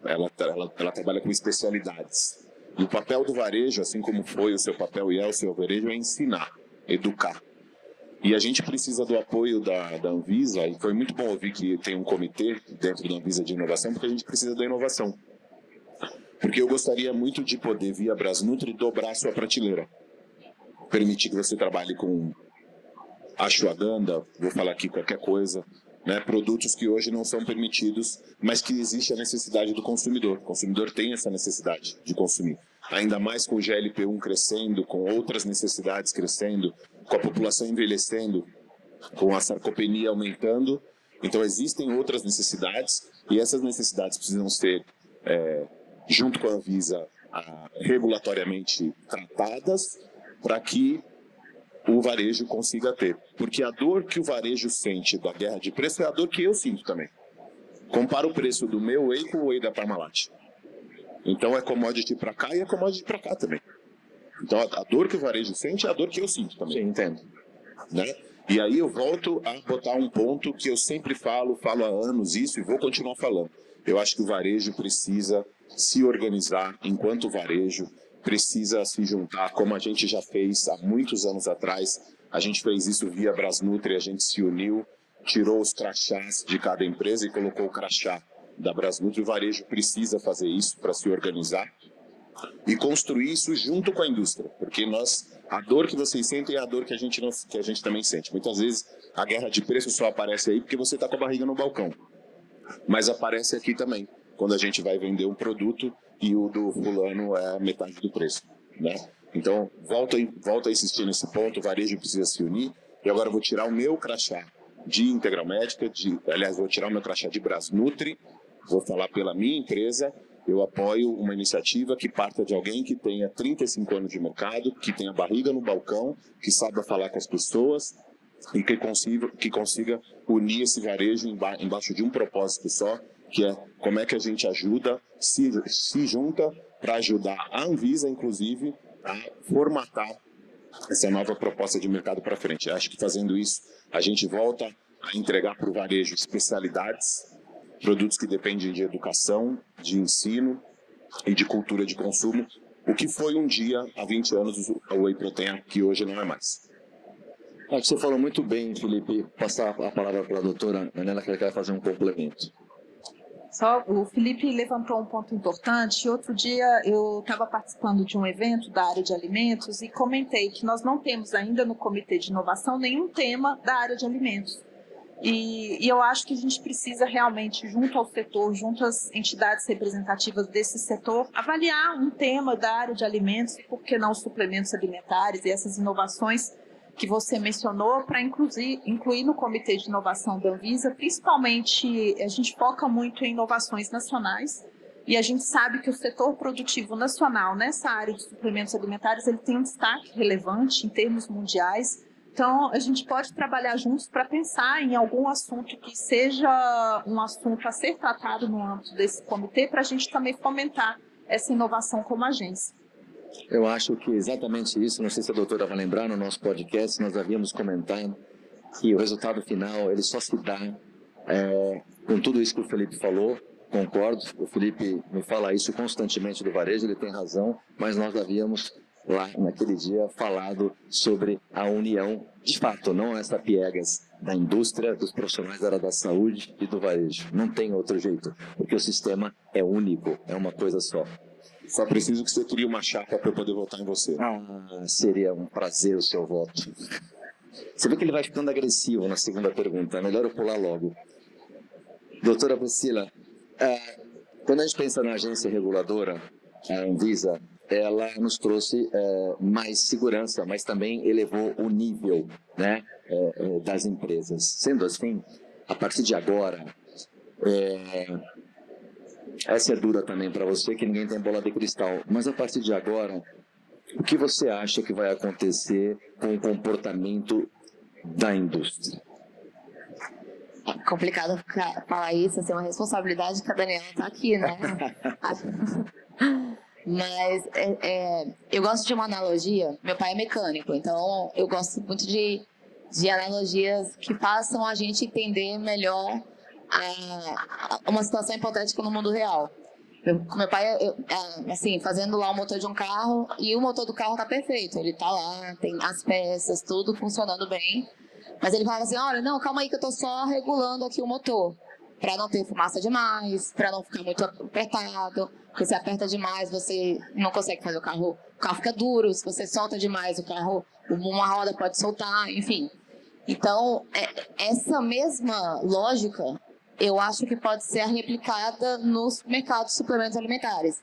Ela trabalha com especialidades. E o papel do varejo, assim como foi o seu papel e é o seu varejo, é ensinar, educar. E a gente precisa do apoio da Anvisa, e foi muito bom ouvir que tem um comitê dentro da Anvisa de inovação, porque a gente precisa da inovação. Porque eu gostaria muito de poder, via Brasnutri, dobrar a sua prateleira. Permitir que você trabalhe com ashwagandha, vou falar aqui qualquer coisa, né, produtos que hoje não são permitidos, mas que existe a necessidade do consumidor. O consumidor tem essa necessidade de consumir. Ainda mais com o GLP-1 crescendo, com outras necessidades crescendo, com a população envelhecendo, com a sarcopenia aumentando. Então existem outras necessidades e essas necessidades precisam ser, junto com a Anvisa, regulatoriamente tratadas para que o varejo consiga ter. Porque a dor que o varejo sente da guerra de preço é a dor que eu sinto também. Compara o preço do meu whey com o whey da Parmalat. Então é commodity para cá e é commodity para cá também. Então a dor que o varejo sente é a dor que eu sinto também. Sim, entendo. Né? E aí eu volto a botar um ponto que eu sempre falo há anos isso e vou continuar falando. Eu acho que o varejo precisa se organizar enquanto varejo, precisa se juntar, como a gente já fez há muitos anos atrás. A gente fez isso via Brasnutri, a gente se uniu, tirou os crachás de cada empresa e colocou o crachá da Brasnutri. O varejo precisa fazer isso para se organizar, e construir isso junto com a indústria, porque a dor que vocês sentem é a dor que a gente também sente. Muitas vezes a guerra de preço só aparece aí porque você está com a barriga no balcão, mas aparece aqui também, quando a gente vai vender um produto e o do fulano é metade do preço, né? Então, volto a insistir nesse ponto, o varejo precisa se unir, e agora eu vou tirar o meu crachá de Integral Médica, aliás, vou tirar o meu crachá de Brasnutri, vou falar pela minha empresa, eu apoio uma iniciativa que parta de alguém que tenha 35 anos de mercado, que tenha barriga no balcão, que saiba falar com as pessoas e que consiga unir esse varejo embaixo de um propósito só, que é como é que a gente ajuda, se junta para ajudar a Anvisa, inclusive, a formatar essa nova proposta de mercado para frente. Acho que fazendo isso, a gente volta a entregar para o varejo especialidades, produtos que dependem de educação, de ensino e de cultura de consumo, o que foi um dia, há 20 anos, o Whey Protein, que hoje não é mais. Acho que você falou muito bem, Felipe. Passar a palavra para a doutora Anela, que ela quer fazer um complemento. Só, o Felipe levantou um ponto importante. Outro dia eu estava participando de um evento da área de alimentos e comentei que nós não temos ainda no Comitê de Inovação nenhum tema da área de alimentos. E eu acho que a gente precisa realmente, junto ao setor, junto às entidades representativas desse setor, avaliar um tema da área de alimentos, e por que não suplementos alimentares e essas inovações que você mencionou, para incluir no Comitê de Inovação da Anvisa. Principalmente, a gente foca muito em inovações nacionais, e a gente sabe que o setor produtivo nacional nessa área de suplementos alimentares ele tem um destaque relevante em termos mundiais. Então, a gente pode trabalhar juntos para pensar em algum assunto que seja um assunto a ser tratado no âmbito desse comitê, para a gente também fomentar essa inovação como agência. Eu acho que exatamente isso, não sei se a doutora vai lembrar, no nosso podcast nós havíamos comentado que o resultado final ele só se dá com tudo isso que o Felipe falou. Concordo, o Felipe me fala isso constantemente do varejo, ele tem razão, mas nós havíamos lá naquele dia falado sobre a união, de fato, não essa piegas da indústria, dos profissionais da área da saúde e do varejo. Não tem outro jeito, porque o sistema é único, é uma coisa só. Só preciso que você crie uma chapa para eu poder votar em você. Seria um prazer o seu voto. Você vê que ele vai ficando agressivo na segunda pergunta, é melhor eu pular logo. Doutora Priscila, quando a gente pensa na agência reguladora, a Anvisa, ela nos trouxe mais segurança, mas também elevou o nível, né, das empresas. Sendo assim, a partir de agora, essa é dura também para você, que ninguém tem bola de cristal, mas a partir de agora, o que você acha que vai acontecer com o comportamento da indústria? Complicado falar isso, assim, uma responsabilidade que a Daniela está aqui, né? Mas eu gosto de uma analogia. Meu pai é mecânico, então eu gosto muito de analogias que façam a gente entender melhor uma situação hipotética no mundo real. Meu pai, assim, fazendo lá o motor de um carro, e o motor do carro tá perfeito. Ele tá lá, tem as peças, tudo funcionando bem. Mas ele fala assim, olha, não, calma aí que eu tô só regulando aqui o motor, para não ter fumaça demais, para não ficar muito apertado, porque se aperta demais você não consegue fazer o carro fica duro, se você solta demais o carro, uma roda pode soltar, enfim. Então, essa mesma lógica, eu acho que pode ser replicada nos mercados de suplementos alimentares.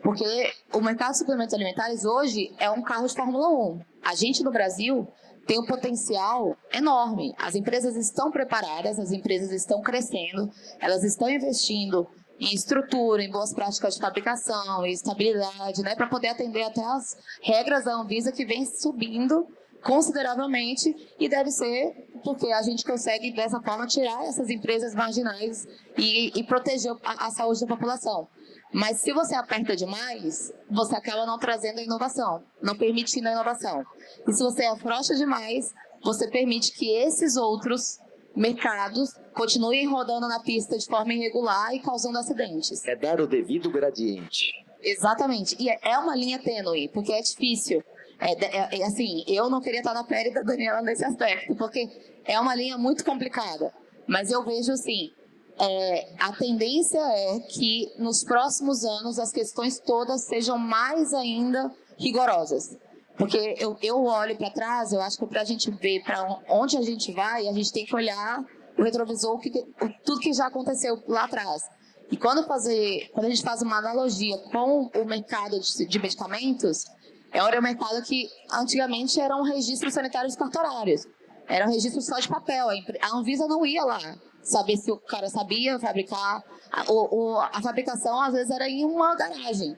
Porque o mercado de suplementos alimentares hoje é um carro de Fórmula 1. A gente no Brasil tem um potencial enorme. As empresas estão preparadas, as empresas estão crescendo, elas estão investindo em estrutura, em boas práticas de fabricação, em estabilidade, né, para poder atender até as regras da Anvisa, que vem subindo consideravelmente, e deve ser porque a gente consegue dessa forma tirar essas empresas marginais e proteger a saúde da população. Mas se você aperta demais, você acaba não trazendo a inovação, não permitindo a inovação. E se você afrouxa demais, você permite que esses outros mercados continuem rodando na pista de forma irregular e causando acidentes. É dar o devido gradiente. Exatamente. E é uma linha tênue, porque é difícil. Assim, eu não queria estar na pele da Daniela nesse aspecto, porque é uma linha muito complicada. Mas eu vejo, assim, a tendência é que nos próximos anos as questões todas sejam mais ainda rigorosas. Porque eu olho para trás, eu acho que para a gente ver para onde a gente vai, a gente tem que olhar o retrovisor, tudo que já aconteceu lá atrás. E quando a gente faz uma analogia com o mercado de medicamentos, era um mercado que antigamente eram registros sanitários cartorários. Era um registro só de papel. A Anvisa não ia lá saber se o cara sabia fabricar. A fabricação, às vezes, era em uma garagem.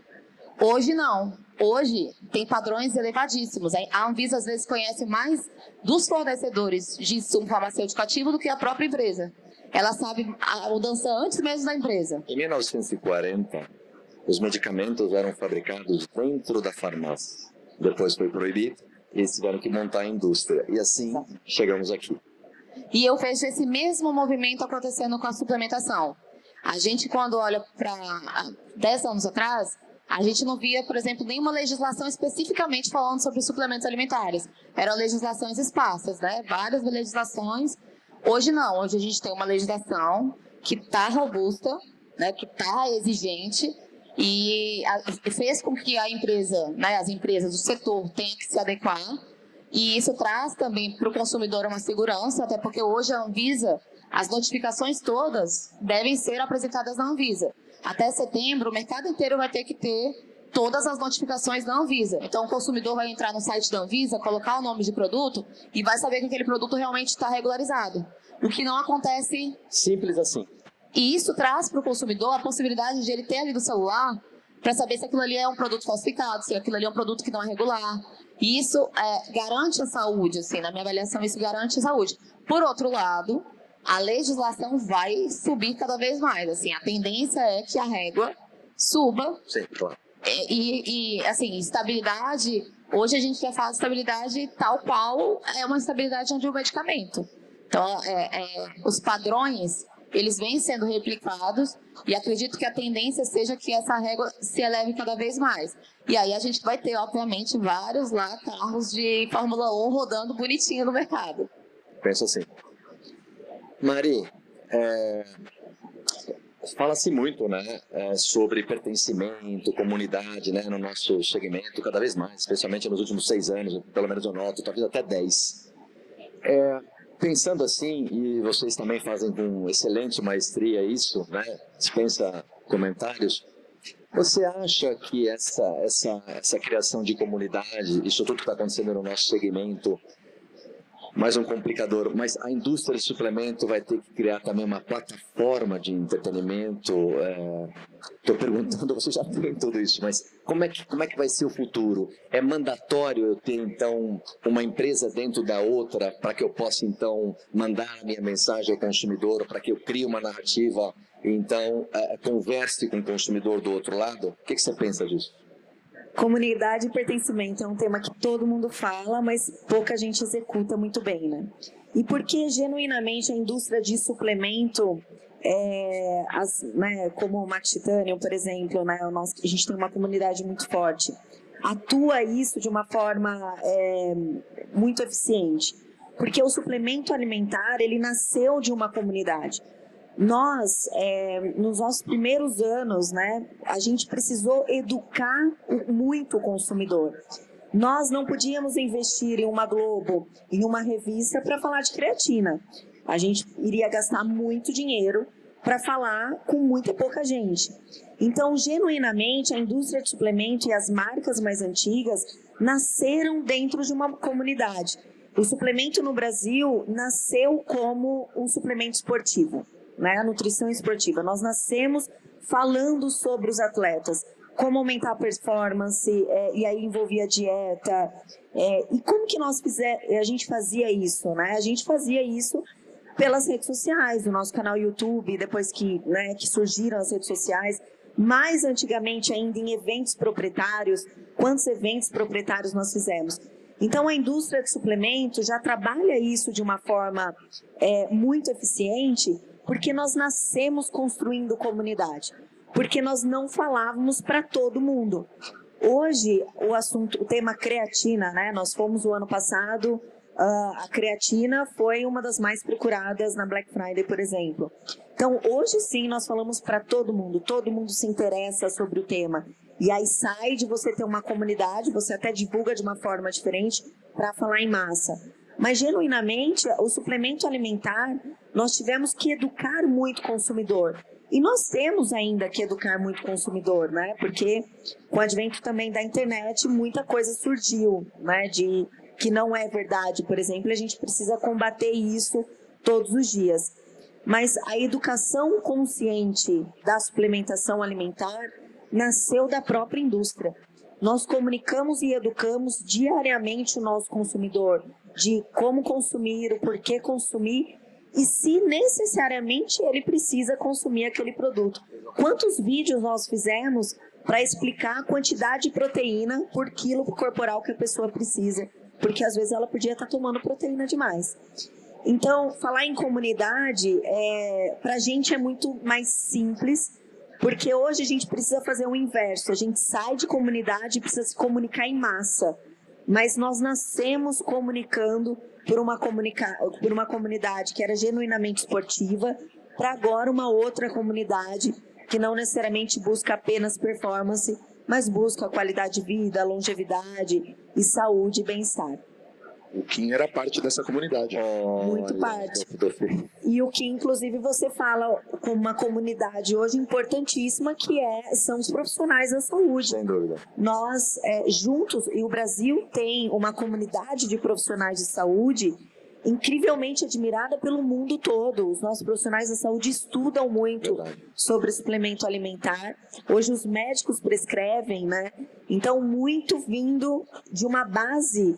Hoje, não. Hoje, tem padrões elevadíssimos. A Anvisa, às vezes, conhece mais dos fornecedores de insumo farmacêutico ativo do que a própria empresa. Ela sabe a mudança antes mesmo da empresa. Em 1940, os medicamentos eram fabricados dentro da farmácia. Depois foi proibido e eles tiveram que montar a indústria. E assim chegamos aqui. E eu vejo esse mesmo movimento acontecendo com a suplementação. A gente, quando olha para 10 anos atrás, a gente não via, por exemplo, nenhuma legislação especificamente falando sobre suplementos alimentares. Eram legislações esparsas, né? Várias legislações. Hoje não. Hoje a gente tem uma legislação que está robusta, né? Que está exigente e fez com que a empresa, né? As empresas do setor tenham que se adequar. E isso traz também para o consumidor uma segurança, até porque hoje a Anvisa, as notificações todas devem ser apresentadas na Anvisa. Até setembro, o mercado inteiro vai ter que ter todas as notificações da Anvisa. Então, o consumidor vai entrar no site da Anvisa, colocar o nome de produto e vai saber que aquele produto realmente está regularizado. O que não acontece... Simples assim. E isso traz para o consumidor a possibilidade de ele ter ali no celular para saber se aquilo ali é um produto falsificado, se aquilo ali é um produto que não é regular. E isso garante a saúde, assim, na minha avaliação, isso garante a saúde. Por outro lado, a legislação vai subir cada vez mais. Assim, a tendência é que a régua suba. Sim, claro. E assim, estabilidade, hoje a gente já fala de estabilidade tal qual é uma estabilidade de um medicamento. Então, os padrões, eles vêm sendo replicados e acredito que a tendência seja que essa régua se eleve cada vez mais. E aí a gente vai ter, obviamente, vários lá carros de Fórmula 1 rodando bonitinho no mercado. Penso assim. Mari, fala-se muito, né, sobre pertencimento, comunidade, né, no nosso segmento, cada vez mais, especialmente nos últimos 6 anos, pelo menos eu noto, talvez até 10. Pensando assim, e vocês também fazem com excelente maestria isso, né, dispensa comentários, você acha que essa criação de comunidade, isso tudo que está acontecendo no nosso segmento, mais um complicador, mas a indústria de suplemento vai ter que criar também uma plataforma de entretenimento. Estou perguntando, você já tem tudo isso, mas como é que vai ser o futuro? É mandatório eu ter, então, uma empresa dentro da outra para que eu possa, então, mandar a minha mensagem ao consumidor, para que eu crie uma narrativa e, então, converse com o consumidor do outro lado? O que você pensa disso? Comunidade e pertencimento é um tema que todo mundo fala, mas pouca gente executa muito bem, né? E porque, genuinamente, a indústria de suplemento, como o Max Titanium, por exemplo, né, a gente tem uma comunidade muito forte, atua isso de uma forma muito eficiente. Porque o suplemento alimentar, ele nasceu de uma comunidade. Nós, nos nossos primeiros anos, né, a gente precisou educar muito o consumidor. Nós não podíamos investir em uma Globo, em uma revista para falar de creatina. A gente iria gastar muito dinheiro para falar com muita pouca gente. Então, genuinamente, a indústria de suplemento e as marcas mais antigas nasceram dentro de uma comunidade. O suplemento no Brasil nasceu como um suplemento esportivo. Né, a nutrição esportiva. Nós nascemos falando sobre os atletas, como aumentar a performance, e aí envolvia dieta. E como que a gente fazia isso? Né? A gente fazia isso pelas redes sociais, o nosso canal YouTube, depois que surgiram as redes sociais, mais antigamente ainda em eventos proprietários. Quantos eventos proprietários nós fizemos? Então, a indústria de suplemento já trabalha isso de uma forma muito eficiente, porque nós nascemos construindo comunidade, porque nós não falávamos para todo mundo. Hoje, o tema creatina, né? Nós fomos o ano passado a creatina foi uma das mais procuradas na Black Friday, por exemplo. Então, hoje sim, nós falamos para todo mundo se interessa sobre o tema. E aí sai de você ter uma comunidade, você até divulga de uma forma diferente para falar em massa. Mas, genuinamente, o suplemento alimentar, nós tivemos que educar muito o consumidor. E nós temos ainda que educar muito o consumidor, né? Porque com o advento também da internet, muita coisa surgiu, né? Que não é verdade, por exemplo, a gente precisa combater isso todos os dias. Mas a educação consciente da suplementação alimentar nasceu da própria indústria. Nós comunicamos e educamos diariamente o nosso consumidor de como consumir, o porquê consumir e se necessariamente ele precisa consumir aquele produto. Quantos vídeos nós fizemos para explicar a quantidade de proteína por quilo corporal que a pessoa precisa? Porque às vezes ela podia estar tomando proteína demais. Então, falar em comunidade, para a gente é muito mais simples, porque hoje a gente precisa fazer o inverso. A gente sai de comunidade e precisa se comunicar em massa. Mas nós nascemos comunicando por uma comunidade que era genuinamente esportiva, para agora uma outra comunidade que não necessariamente busca apenas performance, mas busca qualidade de vida, longevidade e saúde e bem-estar. O Kim era parte dessa comunidade. Muito parte. E o que, inclusive, você fala com uma comunidade hoje importantíssima, que são os profissionais da saúde. Sem dúvida. Nós, juntos, e o Brasil tem uma comunidade de profissionais de saúde incrivelmente admirada pelo mundo todo. Os nossos profissionais da saúde estudam muito sobre suplemento alimentar. Hoje os médicos prescrevem, né? Então, muito vindo de uma base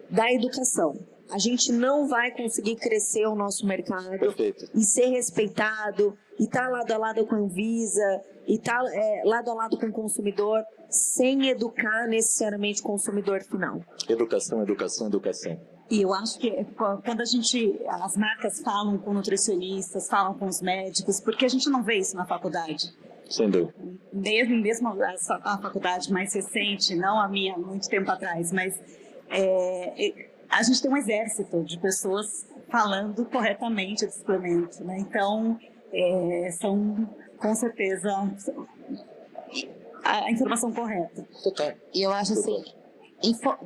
da educação. A gente não vai conseguir crescer o nosso mercado e ser respeitado, e estar lado a lado com a Anvisa, e estar lado a lado com o consumidor, sem educar necessariamente o consumidor final. Educação, educação, educação. E eu acho que quando as marcas falam com nutricionistas, falam com os médicos, porque a gente não vê isso na faculdade. Sem dúvida. Mesmo a faculdade mais recente, não a minha, muito tempo atrás, mas a gente tem um exército de pessoas falando corretamente de suplemento, né? Então, são, com certeza, a informação correta. Total. E eu acho assim,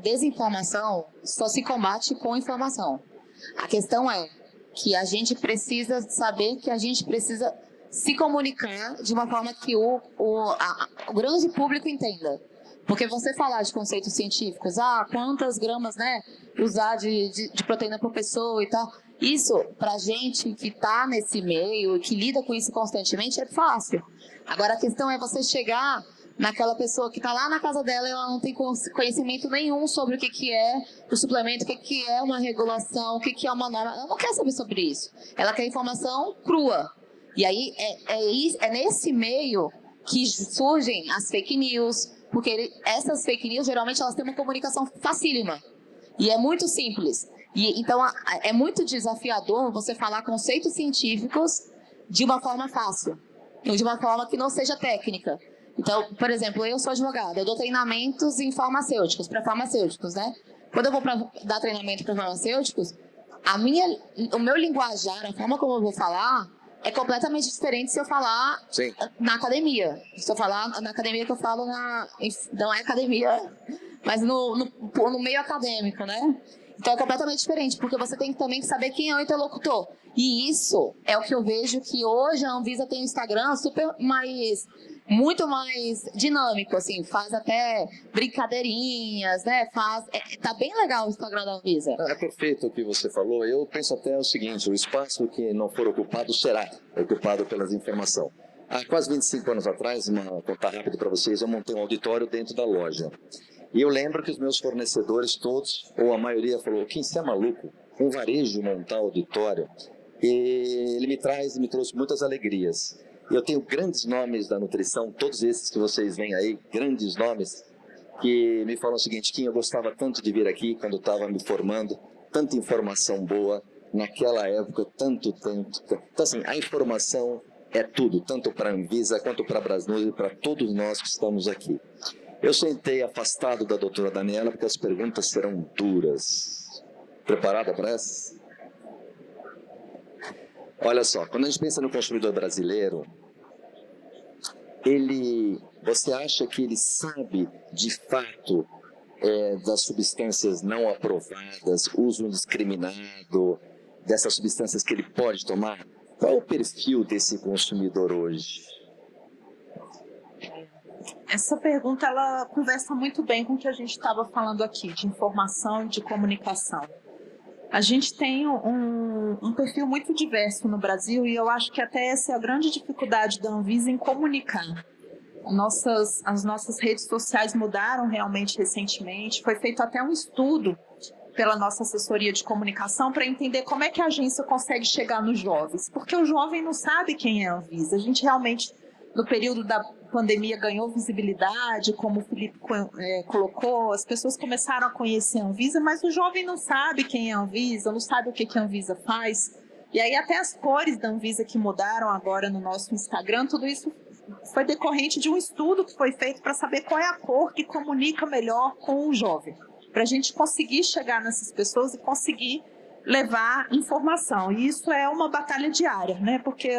desinformação só se combate com informação. A questão é que a gente precisa saber que a gente precisa se comunicar de uma forma que o grande público entenda. Porque você falar de conceitos científicos, quantas gramas, né, usar de proteína por pessoa e tal, isso, pra gente que tá nesse meio, que lida com isso constantemente, é fácil. Agora a questão é você chegar naquela pessoa que tá lá na casa dela e ela não tem conhecimento nenhum sobre o que é o suplemento, o que é uma regulação, o que é uma norma. Ela não quer saber sobre isso. Ela quer informação crua. E aí é nesse meio que surgem as fake news, porque essas fake news, geralmente, elas têm uma comunicação facílima. E é muito simples. E, então, é muito desafiador você falar conceitos científicos de uma forma fácil. De uma forma que não seja técnica. Então, por exemplo, eu sou advogada. Eu dou treinamentos em farmacêuticos, para farmacêuticos, né? Quando eu vou dar treinamento para farmacêuticos, o meu linguajar, a forma como eu vou falar, é completamente diferente se eu falar na academia. Se eu falar na academia que eu falo não é academia, mas no meio acadêmico, né? Então é completamente diferente, porque você tem que também saber quem é o interlocutor. E isso é o que eu vejo que hoje a Anvisa tem um Instagram muito mais dinâmico, assim, faz até brincadeirinhas, né? Tá bem legal o Instagram da Anvisa. É perfeito o que você falou. Eu penso até o seguinte: o espaço que não for ocupado será ocupado pelas informações. Há quase 25 anos atrás, contar rápido para vocês, eu montei um auditório dentro da loja. E eu lembro que os meus fornecedores todos, ou a maioria, falou: quem você é maluco? Um varejo montar auditório? E ele me trouxe muitas alegrias. Eu tenho grandes nomes da nutrição, todos esses que vocês veem aí, grandes nomes, que me falam o seguinte: Kim, eu gostava tanto de vir aqui quando estava me formando, tanta informação boa, naquela época, tanto tempo. Então, assim, a informação é tudo, tanto para a Anvisa quanto para a Brasnutri e para todos nós que estamos aqui. Eu sentei afastado da doutora Daniela porque as perguntas serão duras. Preparada para essa? Olha só, quando a gente pensa no consumidor brasileiro, você acha que ele sabe, de fato, das substâncias não aprovadas, uso indiscriminado, dessas substâncias que ele pode tomar? Qual é o perfil desse consumidor hoje? Essa pergunta, ela conversa muito bem com o que a gente estava falando aqui, de informação e de comunicação. A gente tem um perfil muito diverso no Brasil e eu acho que até essa é a grande dificuldade da Anvisa em comunicar. As nossas redes sociais mudaram realmente recentemente, foi feito até um estudo pela nossa assessoria de comunicação para entender como é que a agência consegue chegar nos jovens, porque o jovem não sabe quem é a Anvisa. A gente realmente, no período da pandemia, ganhou visibilidade, como o Felipe colocou, as pessoas começaram a conhecer a Anvisa, mas o jovem não sabe quem é a Anvisa, não sabe o que a Anvisa faz. E aí até as cores da Anvisa que mudaram agora no nosso Instagram, tudo isso foi decorrente de um estudo que foi feito para saber qual é a cor que comunica melhor com o jovem, para a gente conseguir chegar nessas pessoas e conseguir levar informação. E isso é uma batalha diária, né? Porque,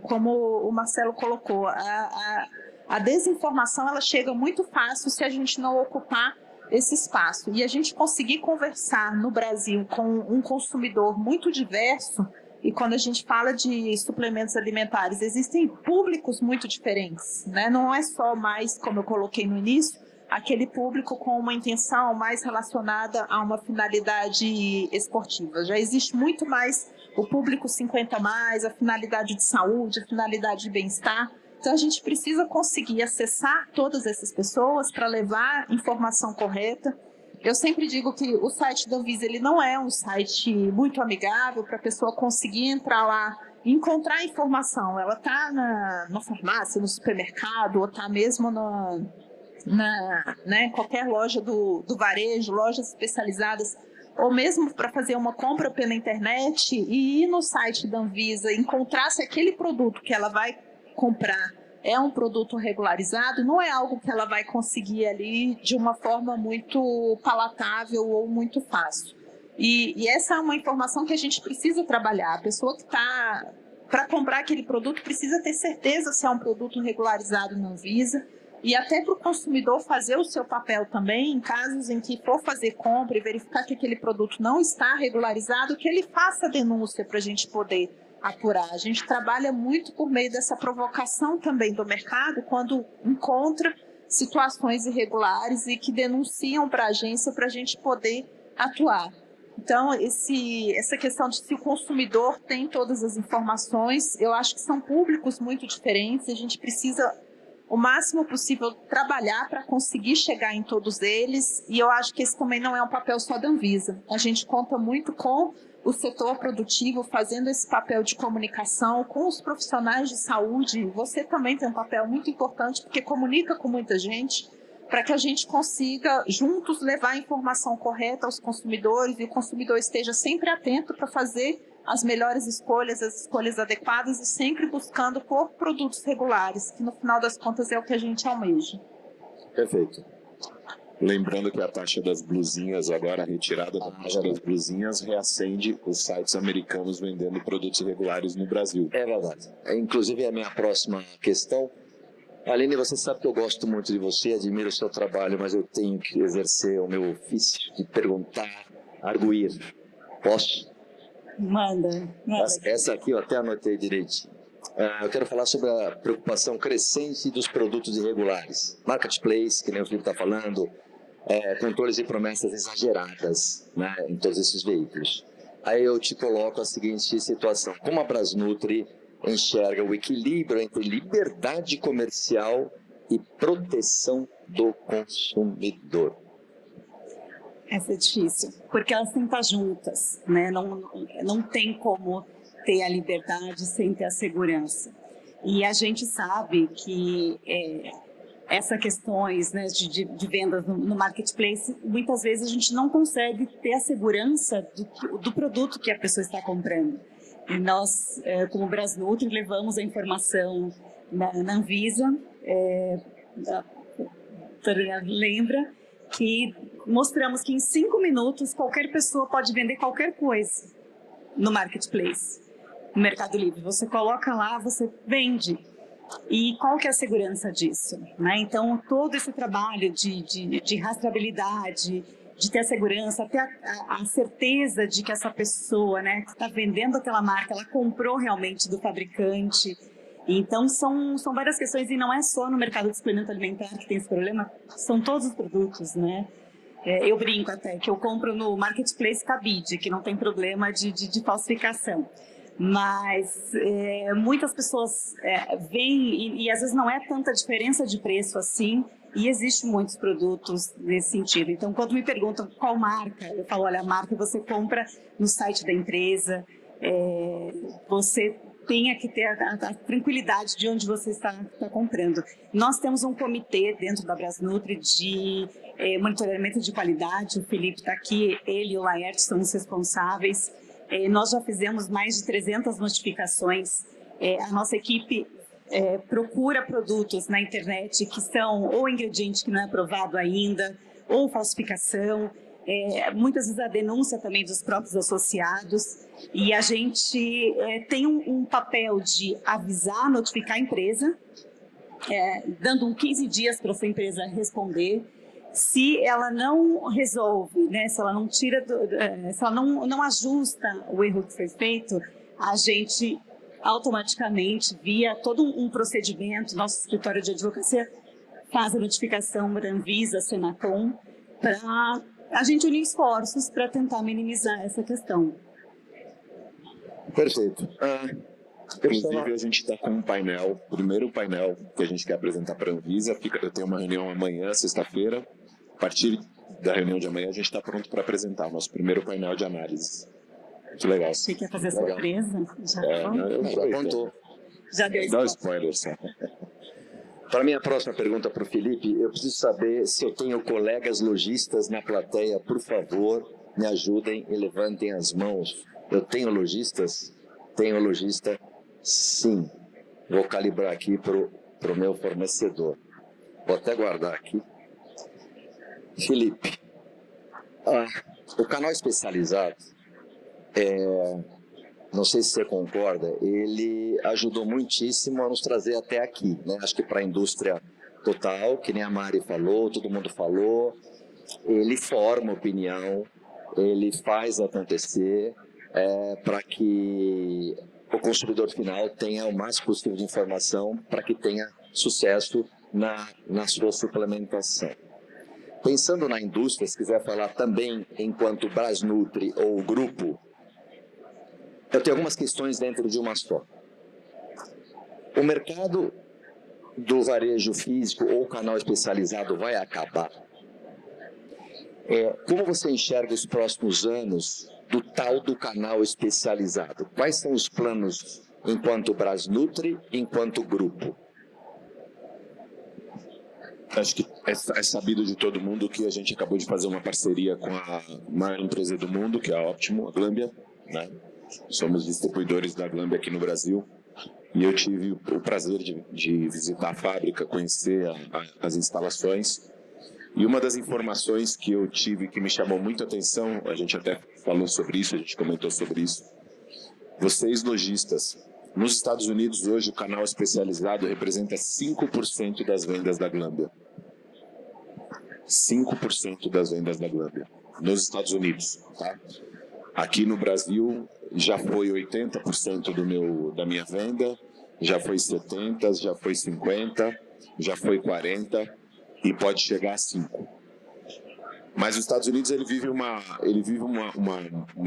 como o Marcelo colocou, a desinformação ela chega muito fácil se a gente não ocupar esse espaço. E a gente conseguir conversar no Brasil com um consumidor muito diverso, e quando a gente fala de suplementos alimentares, existem públicos muito diferentes, né? Não é só mais, como eu coloquei no início, aquele público com uma intenção mais relacionada a uma finalidade esportiva. Já existe muito mais o público 50+, a finalidade de saúde, a finalidade de bem-estar. Então, a gente precisa conseguir acessar todas essas pessoas para levar informação correta. Eu sempre digo que o site da Anvisa ele não é um site muito amigável para a pessoa conseguir entrar lá e encontrar informação. Ela está na farmácia, no supermercado, ou está mesmo qualquer loja do varejo, lojas especializadas, ou mesmo para fazer uma compra pela internet e ir no site da Anvisa, encontrar se aquele produto que ela vai comprar é um produto regularizado, não é algo que ela vai conseguir ali de uma forma muito palatável ou muito fácil. E essa é uma informação que a gente precisa trabalhar. A pessoa que está para comprar aquele produto precisa ter certeza se é um produto regularizado na Anvisa, e até para o consumidor fazer o seu papel também, em casos em que for fazer compra e verificar que aquele produto não está regularizado, que ele faça a denúncia para a gente poder apurar. A gente trabalha muito por meio dessa provocação também do mercado, quando encontra situações irregulares e que denunciam para a agência para a gente poder atuar. Então, essa questão de se o consumidor tem todas as informações, eu acho que são públicos muito diferentes, a gente precisa o máximo possível trabalhar para conseguir chegar em todos eles, e eu acho que esse também não é um papel só da Anvisa. A gente conta muito com o setor produtivo fazendo esse papel de comunicação, com os profissionais de saúde. Você também tem um papel muito importante, porque comunica com muita gente, para que a gente consiga juntos levar a informação correta aos consumidores e o consumidor esteja sempre atento para fazer as melhores escolhas, as escolhas adequadas e sempre buscando por produtos regulares, que no final das contas é o que a gente almeja. Perfeito. Lembrando que a taxa das blusinhas, agora a retirada da taxa das blusinhas, reacende os sites americanos vendendo produtos irregulares no Brasil. É verdade. Inclusive é a minha próxima questão. Aline, você sabe que eu gosto muito de você, admiro o seu trabalho, mas eu tenho que exercer o meu ofício de perguntar, arguir. Posso? Manda. Essa aqui eu até anotei direitinho. Eu quero falar sobre a preocupação crescente dos produtos irregulares. Marketplace, que nem o Felipe está falando, controles e promessas exageradas, né, em todos esses veículos. Aí eu te coloco a seguinte situação. Como a Brasnutri enxerga o equilíbrio entre liberdade comercial e proteção do consumidor? Essa é difícil, porque elas têm que estar juntas, né? Não tem como ter a liberdade sem ter a segurança. E a gente sabe que essas questões, né, de vendas no marketplace, muitas vezes a gente não consegue ter a segurança do produto que a pessoa está comprando. E nós, como Brasnutri, levamos a informação na Anvisa, lembra, que mostramos que em 5 minutos qualquer pessoa pode vender qualquer coisa no marketplace, no Mercado Livre. Você coloca lá, você vende. E qual que é a segurança disso, né? Então, todo esse trabalho de rastreabilidade, de ter a segurança, ter a certeza de que essa pessoa, né, que está vendendo aquela marca, ela comprou realmente do fabricante. Então, são várias questões, e não é só no mercado de suplemento alimentar que tem esse problema, são todos os produtos, né? Eu brinco até que eu compro no Marketplace Cabide, que não tem problema de falsificação. Mas muitas pessoas veem e às vezes não é tanta diferença de preço assim, e existem muitos produtos nesse sentido. Então, quando me perguntam qual marca, eu falo, olha, a marca você compra no site da empresa, você tenha que ter a tranquilidade de onde você está comprando. Nós temos um comitê dentro da Brasnutri de monitoramento de qualidade, o Felipe está aqui, ele e o Laerte são os responsáveis. Nós já fizemos mais de 300 notificações. A nossa equipe procura produtos na internet que são ou ingrediente que não é aprovado ainda, ou falsificação. Muitas vezes a denúncia também dos próprios associados. E a gente tem um papel de avisar, notificar a empresa, dando 15 dias para essa empresa responder. Se ela não resolve, né, se ela não tira, se ela não ajusta o erro que foi feito, a gente automaticamente, via todo um procedimento, nosso escritório de advocacia faz a notificação para a Anvisa, Senacom, para a gente unir esforços para tentar minimizar essa questão. Perfeito. Inclusive, a gente está com um painel, o primeiro painel que a gente quer apresentar para a Anvisa. Eu tenho uma reunião amanhã, sexta-feira. A partir da reunião de amanhã, a gente está pronto para apresentar o nosso primeiro painel de análise. Que legal. Achei que ia fazer surpresa. Já contou. Já deu Dá spoiler só. Para minha próxima pergunta para o Felipe, eu preciso saber se eu tenho colegas lojistas na plateia. Por favor, me ajudem e levantem as mãos. Eu tenho lojistas? Tenho lojista? Sim. Vou calibrar aqui para o meu fornecedor. Vou até guardar aqui. Felipe, o canal especializado, não sei se você concorda, ele ajudou muitíssimo a nos trazer até aqui, né? Acho que para a indústria total, que nem a Mari falou, todo mundo falou, ele forma opinião, ele faz acontecer para que o consumidor final tenha o máximo possível de informação para que tenha sucesso na sua suplementação. Pensando na indústria, se quiser falar também enquanto Brasnutri ou grupo, eu tenho algumas questões dentro de uma só. O mercado do varejo físico ou canal especializado vai acabar? Como você enxerga os próximos anos do tal do canal especializado? Quais são os planos enquanto Brasnutri, enquanto grupo? Acho que é sabido de todo mundo que a gente acabou de fazer uma parceria com a maior empresa do mundo, que é a Optimo, a Glambia, né? Somos distribuidores da Glambia aqui no Brasil. E eu tive o prazer de visitar a fábrica, conhecer as instalações. E uma das informações que eu tive que me chamou muito a atenção, a gente até falou sobre isso, a gente comentou sobre isso. Vocês, lojistas, nos Estados Unidos hoje o canal especializado representa 5% das vendas da Glambia. 5% das vendas da Glambia, nos Estados Unidos, tá? Aqui no Brasil já foi 80% da minha venda, já foi 70%, já foi 50%, já foi 40% e pode chegar a 5%. Mas os Estados Unidos ele vive uma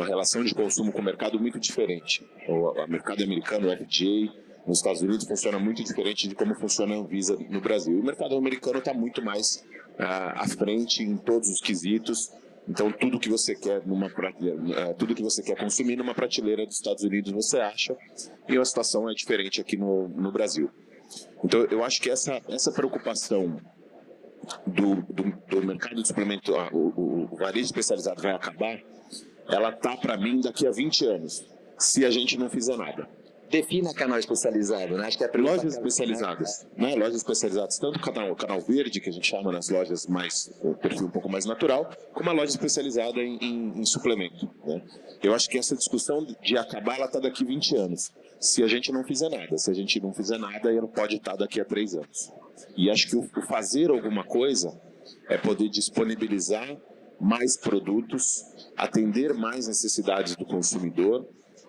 relação de consumo com o mercado muito diferente. O mercado americano, o FDA, nos Estados Unidos funciona muito diferente de como funciona a Anvisa no Brasil. E o mercado americano está muito mais à frente em todos os quesitos. Então tudo que você quer tudo que você quer consumir numa prateleira dos Estados Unidos você acha, e a situação é diferente aqui no Brasil. Então eu acho que essa preocupação do mercado de suplemento, o varejo especializado vai acabar, ela tá para mim daqui a 20 anos, se a gente não fizer nada. Defina canal especializado, né? Acho que é a pergunta Lojas especializadas, né? Lojas especializadas, tanto o canal verde, que a gente chama nas lojas mais, com perfil um pouco mais natural, como a loja especializada em suplemento, né? Eu acho que essa discussão de acabar, ela está daqui 20 anos. Se a gente não fizer nada. Se a gente não fizer nada, ela pode estar daqui a 3 anos. E acho que o fazer alguma coisa é poder disponibilizar mais produtos, atender mais necessidades do consumidor,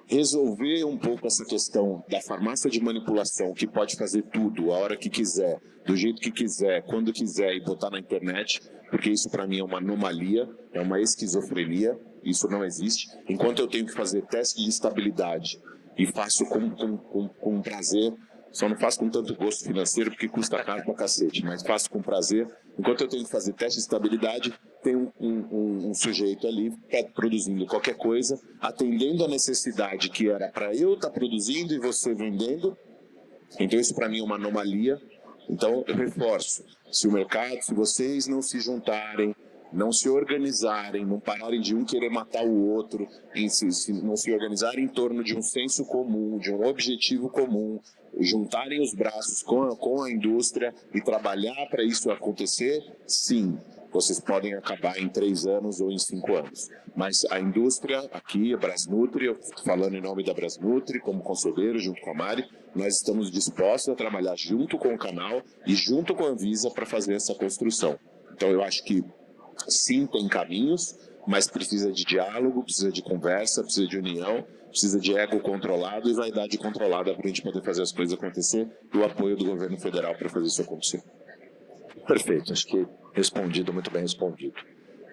resolver um pouco essa questão da farmácia de manipulação, que pode fazer tudo, a hora que quiser, do jeito que quiser, quando quiser e botar na internet, porque isso para mim é uma anomalia, é uma esquizofrenia, isso não existe. Enquanto eu tenho que fazer teste de estabilidade e faço com prazer, só não faço com tanto gosto financeiro porque custa caro pra cacete, mas faço com prazer. Enquanto eu tenho que fazer teste de estabilidade, tem um sujeito ali produzindo qualquer coisa, atendendo a necessidade que era para eu estar produzindo e você vendendo. Então isso para mim é uma anomalia. Então eu reforço, se o mercado, se vocês não se juntarem, não se organizarem, não pararem de um querer matar o outro, não se organizarem em torno de um senso comum, de um objetivo comum, juntarem os braços com a indústria e trabalhar para isso acontecer, sim, vocês podem acabar em 3 anos ou em 5 anos. Mas a indústria, aqui, a Brasnutri, eu falando em nome da Brasnutri, como conselheiro, junto com a Mari, nós estamos dispostos a trabalhar junto com o canal e junto com a Anvisa para fazer essa construção. Então eu acho que sim, tem caminhos, mas precisa de diálogo, precisa de conversa, precisa de união, precisa de ego controlado e vaidade controlada para a gente poder fazer as coisas acontecer e o apoio do governo federal para fazer isso acontecer. Perfeito, acho que respondido, muito bem respondido.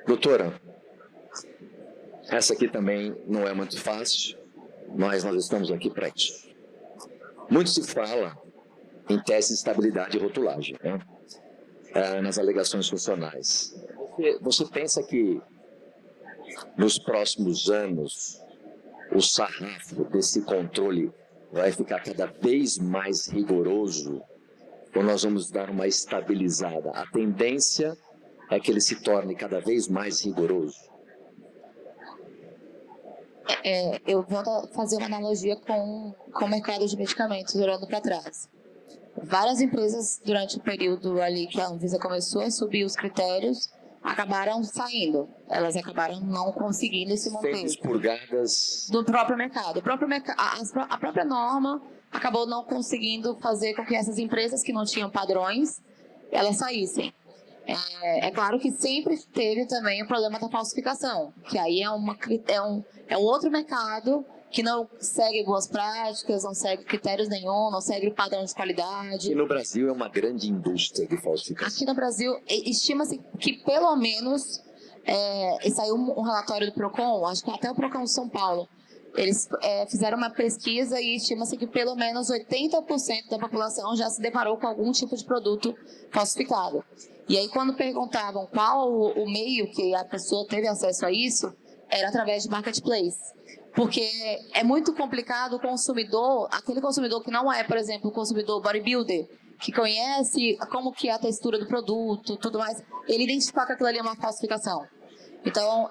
Doutora, essa aqui também não é muito fácil, mas nós estamos aqui para isso. Muito se fala em teste de estabilidade e rotulagem, né? Nas alegações funcionais. Você pensa que nos próximos anos o sarrafo desse controle vai ficar cada vez mais rigoroso ou nós vamos dar uma estabilizada? A tendência é que ele se torne cada vez mais rigoroso. Eu vou fazer uma analogia com o mercado de medicamentos, olhando para trás. Várias empresas, durante o período ali que a Anvisa começou a subir os critérios, acabaram saindo. Elas acabaram não conseguindo se manter. Sendo expurgadas Do próprio mercado. A própria norma acabou não conseguindo fazer com que essas empresas que não tinham padrões, elas saíssem. É claro que sempre teve também o problema da falsificação, que aí é um outro mercado que não segue boas práticas, não segue critérios nenhum, não segue padrão de qualidade. E no Brasil é uma grande indústria de falsificação. Aqui no Brasil, estima-se que pelo menos, saiu um relatório do PROCON, acho que até o PROCON de São Paulo, eles fizeram uma pesquisa e estima-se que pelo menos 80% da população já se deparou com algum tipo de produto falsificado. E aí quando perguntavam qual o meio que a pessoa teve acesso a isso, era através de marketplace. Porque é muito complicado o consumidor, aquele consumidor que não é, por exemplo, o consumidor bodybuilder, que conhece como que é a textura do produto, tudo mais, ele identificar que aquilo ali é uma falsificação. Então,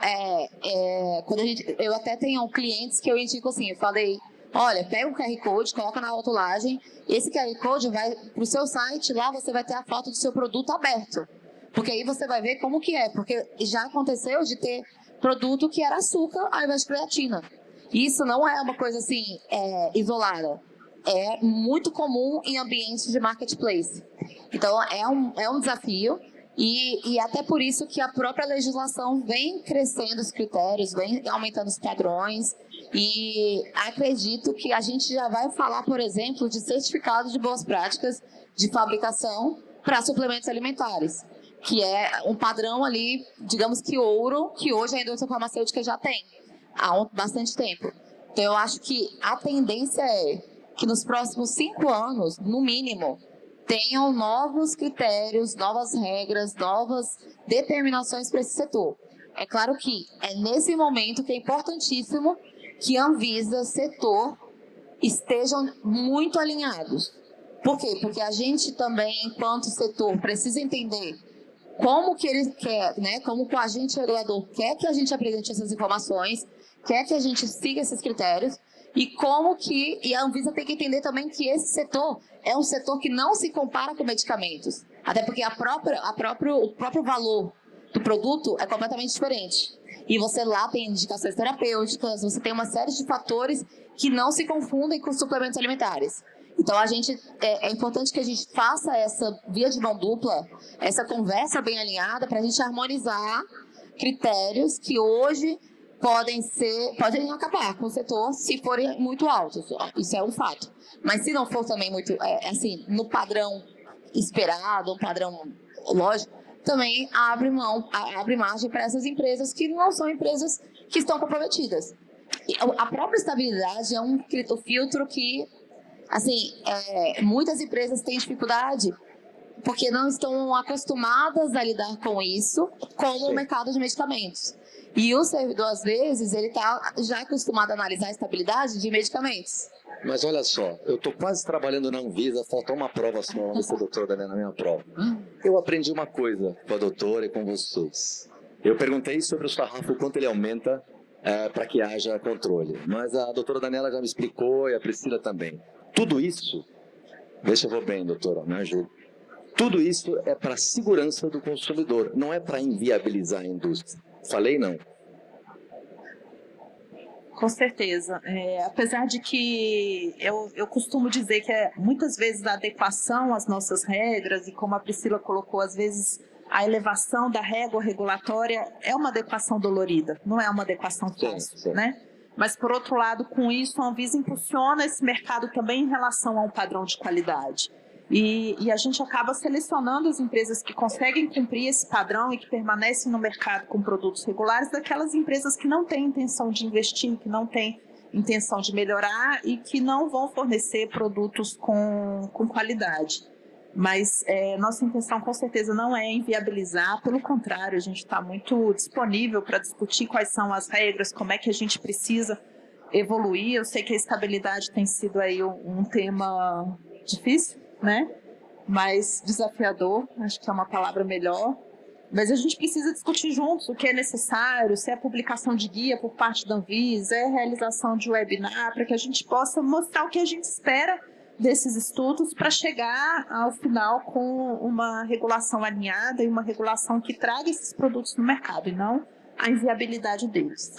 quando eu até tenho clientes que eu indico assim, eu falei, olha, pega o QR Code, coloca na rotulagem, esse QR Code vai para o seu site, lá você vai ter a foto do seu produto aberto. Porque aí você vai ver como que é, porque já aconteceu de ter produto que era açúcar ao invés de creatina. Isso não é uma coisa assim, isolada. É muito comum em ambientes de marketplace. Então, é um desafio e até por isso que a própria legislação vem crescendo os critérios, vem aumentando os padrões e acredito que a gente já vai falar, por exemplo, de certificado de boas práticas de fabricação para suplementos alimentares, que é um padrão ali, digamos que ouro, que hoje a indústria farmacêutica já tem há bastante tempo. Então, eu acho que a tendência é que nos próximos 5 anos, no mínimo, tenham novos critérios, novas regras, novas determinações para esse setor. É claro que é nesse momento que é importantíssimo que a Anvisa, setor, estejam muito alinhados. Por quê? Porque a gente também, enquanto setor, precisa entender como que ele quer, né? Como o agente regulador quer que a gente apresente essas informações, quer que a gente siga esses critérios, E a Anvisa tem que entender também que esse setor é um setor que não se compara com medicamentos. Até porque o próprio valor do produto é completamente diferente. E você lá tem indicações terapêuticas, você tem uma série de fatores que não se confundem com suplementos alimentares. Então, é importante que a gente faça essa via de mão dupla, essa conversa bem alinhada, para a gente harmonizar critérios que hoje podem acabar com o setor se forem muito altos. Isso é um fato. Mas se não for também muito, assim, no padrão esperado, um padrão lógico, também abre margem para essas empresas que não são empresas que estão comprometidas. E a própria estabilidade é um filtro que, assim, muitas empresas têm dificuldade porque não estão acostumadas a lidar com isso, como o mercado de medicamentos. E o servidor, às vezes, ele está já acostumado a analisar a estabilidade de medicamentos. Mas olha só, eu estou quase trabalhando na Anvisa, falta uma prova só, vamos ver se a doutora Daniela na minha prova. Eu aprendi uma coisa com a doutora e com vocês. Eu perguntei sobre o sarrafo, quanto ele aumenta para que haja controle. Mas a doutora Daniela já me explicou e a Priscila também. Tudo isso, vê se eu vou bem, doutora, me ajuda. Tudo isso é para a segurança do consumidor, não é para inviabilizar a indústria. Falei não? Com certeza. Apesar de que eu costumo dizer que muitas vezes a adequação às nossas regras, e como a Priscila colocou, às vezes a elevação da régua regulatória é uma adequação dolorida, não é uma adequação fácil, sim. Né? Mas, por outro lado, com isso, a Anvisa impulsiona esse mercado também em relação a um padrão de qualidade. E a gente acaba selecionando as empresas que conseguem cumprir esse padrão e que permanecem no mercado com produtos regulares daquelas empresas que não têm intenção de investir, que não têm intenção de melhorar e que não vão fornecer produtos com qualidade. Mas nossa intenção com certeza não é inviabilizar, pelo contrário, a gente está muito disponível para discutir quais são as regras, como é que a gente precisa evoluir. Eu sei que a estabilidade tem sido aí um tema difícil, né? Mas desafiador, acho que é uma palavra melhor. Mas a gente precisa discutir juntos o que é necessário, se é publicação de guia por parte da Anvisa, é realização de webinar, para que a gente possa mostrar o que a gente espera desses estudos para chegar ao final com uma regulação alinhada e uma regulação que traga esses produtos no mercado e não a inviabilidade deles.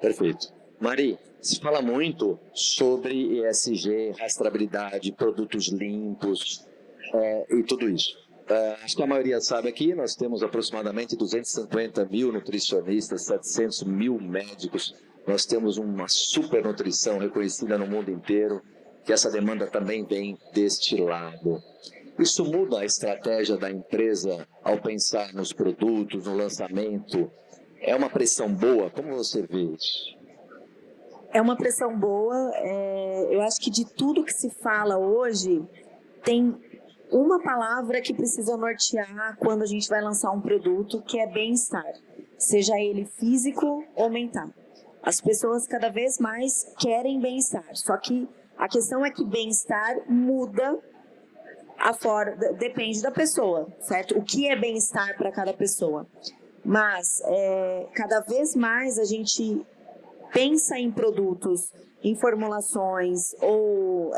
Perfeito. Mari, se fala muito sobre ESG, rastreabilidade, produtos limpos e tudo isso. Acho que a maioria sabe aqui, nós temos aproximadamente 250 mil nutricionistas, 700 mil médicos, nós temos uma super nutrição reconhecida no mundo inteiro, que essa demanda também vem deste lado. Isso muda a estratégia da empresa ao pensar nos produtos, no lançamento? É uma pressão boa? Como você vê isso? É uma pressão boa. Eu acho que de tudo que se fala hoje, tem uma palavra que precisa nortear quando a gente vai lançar um produto, que é bem-estar. Seja ele físico ou mental. As pessoas cada vez mais querem bem-estar. Só que a questão é que bem-estar muda depende da pessoa, certo? O que é bem-estar para cada pessoa. Mas cada vez mais a gente pensa em produtos, em formulações ou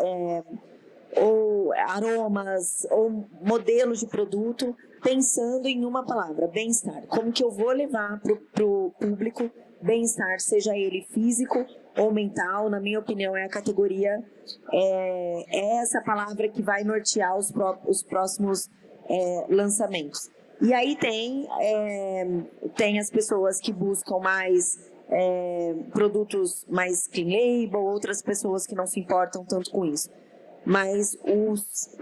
aromas ou modelos de produto, pensando em uma palavra, bem-estar. Como que eu vou levar para o público bem-estar, seja ele físico ou mental? Na minha opinião, é a categoria, é essa palavra que vai nortear os próximos lançamentos. E aí tem as pessoas que buscam mais produtos mais clean label, outras pessoas que não se importam tanto com isso. Mas o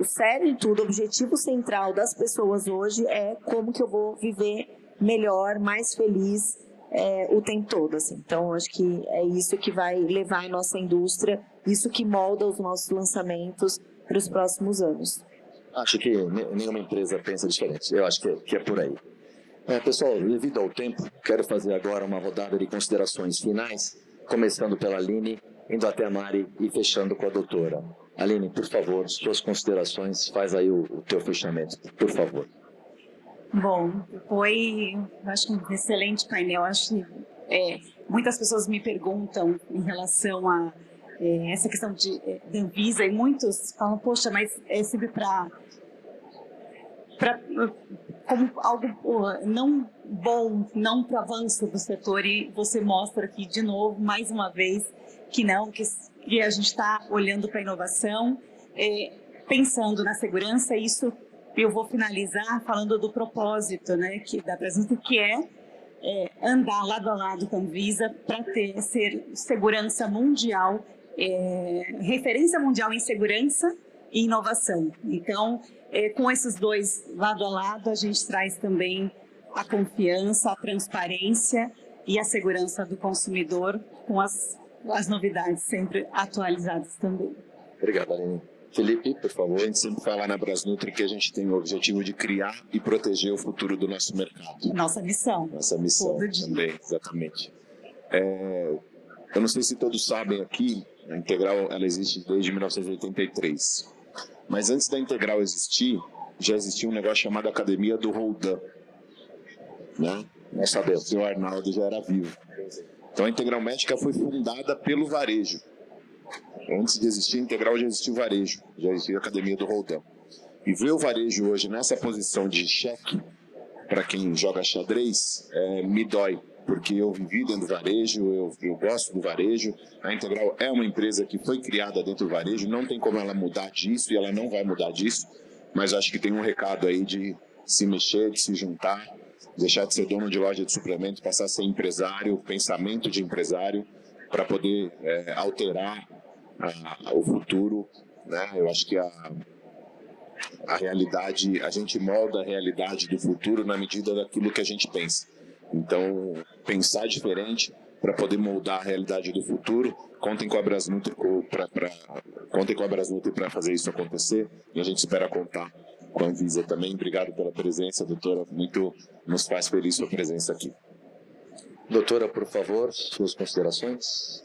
sério de tudo, o objetivo central das pessoas hoje é como que eu vou viver melhor, mais feliz o tempo todo. Assim. Então, acho que é isso que vai levar a nossa indústria, isso que molda os nossos lançamentos para os próximos anos. Acho que nenhuma empresa pensa diferente. Eu acho que é por aí. Pessoal, devido ao tempo, quero fazer agora uma rodada de considerações finais, começando pela Aline, indo até a Mari e fechando com a doutora. Aline, por favor, suas considerações, faz aí o teu fechamento, por favor. Bom, foi, acho, um excelente painel. Acho que muitas pessoas me perguntam em relação a essa questão da Anvisa, e muitos falam, poxa, mas é sempre como algo não bom, não para avanço do setor, e você mostra aqui de novo, mais uma vez, que não, que a gente está olhando para a inovação, pensando na segurança. Isso eu vou finalizar falando do propósito, né, da Brasnutra, que é andar lado a lado com a Anvisa para ser segurança mundial, referência mundial em segurança e inovação. Então, com esses dois lado a lado, a gente traz também a confiança, a transparência e a segurança do consumidor, com as novidades sempre atualizadas também. Obrigado, Aline. Felipe, por favor. A gente sempre fala na Brasnutra que a gente tem o objetivo de criar e proteger o futuro do nosso mercado. Nossa missão. Nossa missão todo dia. também, exatamente. Eu não sei se todos sabem aqui, a Integral ela existe desde 1983. Mas antes da Integral existir, já existia um negócio chamado Academia do Roldan. Né? Nós sabemos. O seu Arnaldo já era vivo. Então a Integral Médica foi fundada pelo varejo. Antes de existir a Integral, já existia o varejo, já existia a Academia do Roldan. E ver o varejo hoje nessa posição de cheque, para quem joga xadrez, me dói. Porque eu vivi dentro do varejo, eu gosto do varejo. A Integral é uma empresa que foi criada dentro do varejo, não tem como ela mudar disso e ela não vai mudar disso. Mas acho que tem um recado aí de se mexer, de se juntar, deixar de ser dono de loja de suplemento, passar a ser empresário, pensamento de empresário, para poder alterar o futuro, né? Eu acho que a realidade, a gente molda a realidade do futuro na medida daquilo que a gente pensa. Então, pensar diferente para poder moldar a realidade do futuro. Contem com a Brasnutra para fazer isso acontecer, e a gente espera contar com a Anvisa também. Obrigado pela presença, doutora. Muito nos faz feliz sua presença aqui. Doutora, por favor, suas considerações.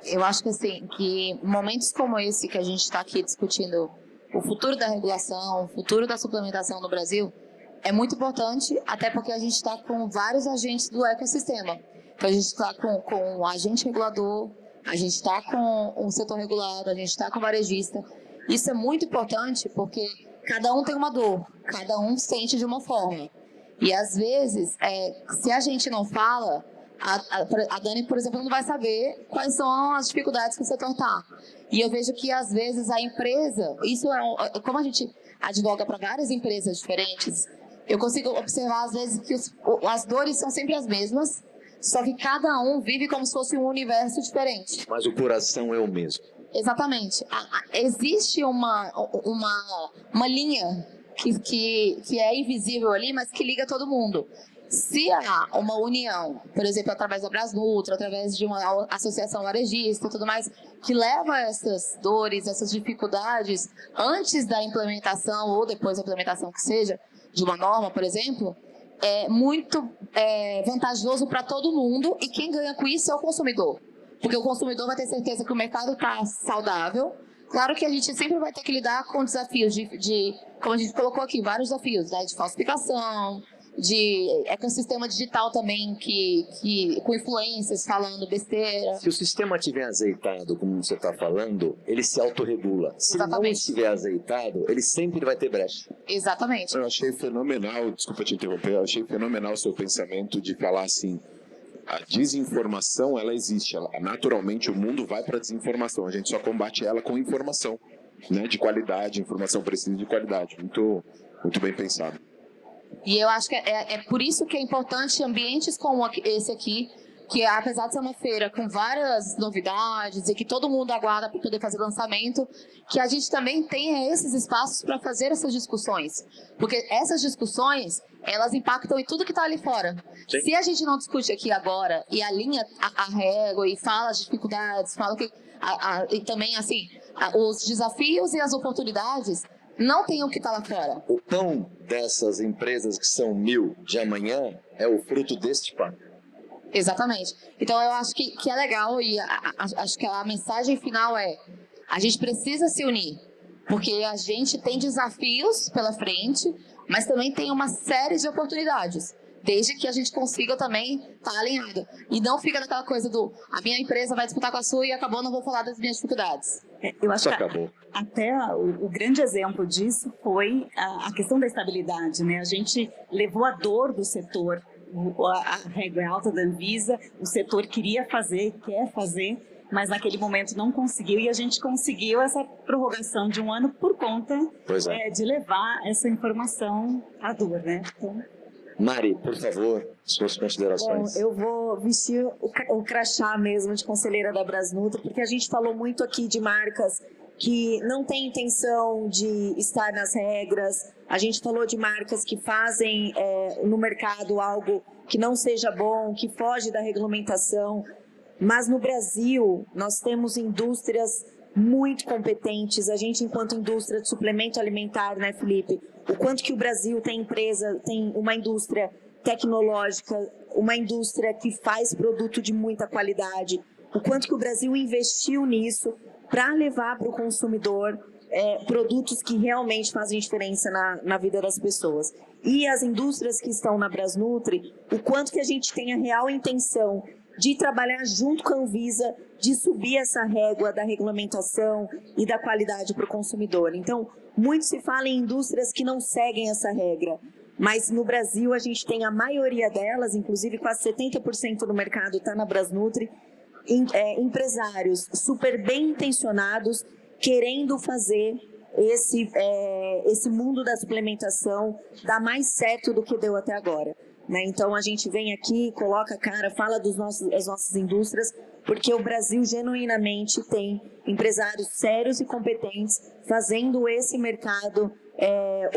Eu acho que assim, que momentos como esse que a gente está aqui discutindo o futuro da regulação, o futuro da suplementação no Brasil, é muito importante, até porque a gente está com vários agentes do ecossistema. Então a gente está com o agente regulador, a gente está com o setor regulado, a gente está com o varejista. Isso é muito importante porque cada um tem uma dor, cada um sente de uma forma. E às vezes, se a gente não fala, a Dani, por exemplo, não vai saber quais são as dificuldades que o setor está. E eu vejo que às vezes a empresa, como a gente advoga para várias empresas diferentes, eu consigo observar às vezes que as dores são sempre as mesmas, só que cada um vive como se fosse um universo diferente. Mas o coração é o mesmo. Exatamente. Existe uma linha que é invisível ali, mas que liga todo mundo. Se há uma união, por exemplo, através da Brasnutra, através de uma associação varejista e tudo mais, que leva essas dores, essas dificuldades antes da implementação ou depois da implementação que seja, de uma norma, por exemplo, é muito vantajoso para todo mundo, e quem ganha com isso é o consumidor. Porque o consumidor vai ter certeza que o mercado está saudável. Claro que a gente sempre vai ter que lidar com desafios como a gente colocou aqui, vários desafios, né, de falsificação, de ecossistema digital também, com influências falando besteira. Se o sistema estiver azeitado, como você está falando, ele se autorregula. Se não estiver azeitado, ele sempre vai ter brecha. Exatamente. Eu achei fenomenal, desculpa te interromper, eu achei fenomenal o seu pensamento de falar assim, a desinformação, ela existe, naturalmente o mundo vai para a desinformação, a gente só combate ela com informação, né, de qualidade, informação precisa de qualidade. Muito, muito bem pensado. E eu acho que é por isso que é importante ambientes como esse aqui, que apesar de ser uma feira com várias novidades e que todo mundo aguarda para poder fazer lançamento, que a gente também tenha esses espaços para fazer essas discussões. Porque essas discussões, elas impactam em tudo que está ali fora. Sim. Se a gente não discute aqui agora e alinha a régua e fala as dificuldades, fala que e também assim, os desafios e as oportunidades, não tem o que está lá fora. O pão dessas empresas que são 1000 de amanhã é o fruto deste pão. Exatamente. Então eu acho que é legal, e acho que a mensagem final é: a gente precisa se unir, porque a gente tem desafios pela frente, mas também tem uma série de oportunidades. desde que a gente consiga também estar alinhado. E não fica naquela coisa do, a minha empresa vai disputar com a sua e acabou, não vou falar das minhas dificuldades. Eu acho Isso que acabou. até o grande exemplo disso foi a questão da estabilidade, né? A gente levou a dor do setor, a régua alta da Anvisa, o setor queria fazer, quer fazer, mas naquele momento não conseguiu, e a gente conseguiu essa prorrogação de 1 ano por conta de levar essa informação à dor, né? Então, Mari, por favor, suas considerações. Bom, eu vou vestir o crachá mesmo de conselheira da Brasnutri, porque a gente falou muito aqui de marcas que não têm intenção de estar nas regras, a gente falou de marcas que fazem no mercado algo que não seja bom, que foge da regulamentação, mas no Brasil nós temos indústrias muito competentes, a gente enquanto indústria de suplemento alimentar, né, Felipe? O quanto que o Brasil tem uma indústria tecnológica, uma indústria que faz produto de muita qualidade, o quanto que o Brasil investiu nisso para levar para o consumidor produtos que realmente fazem diferença na vida das pessoas. E as indústrias que estão na Brasnutri, o quanto que a gente tem a real intenção de trabalhar junto com a Anvisa, de subir essa régua da regulamentação e da qualidade para o consumidor. Então, muito se fala em indústrias que não seguem essa regra, mas no Brasil a gente tem a maioria delas, inclusive quase 70% do mercado está na Brasnutri, empresários super bem intencionados, querendo fazer esse mundo da suplementação dar mais certo do que deu até agora. Né? Então a gente vem aqui, coloca a cara, fala das nossas indústrias, porque o Brasil genuinamente tem empresários sérios e competentes fazendo esse mercado,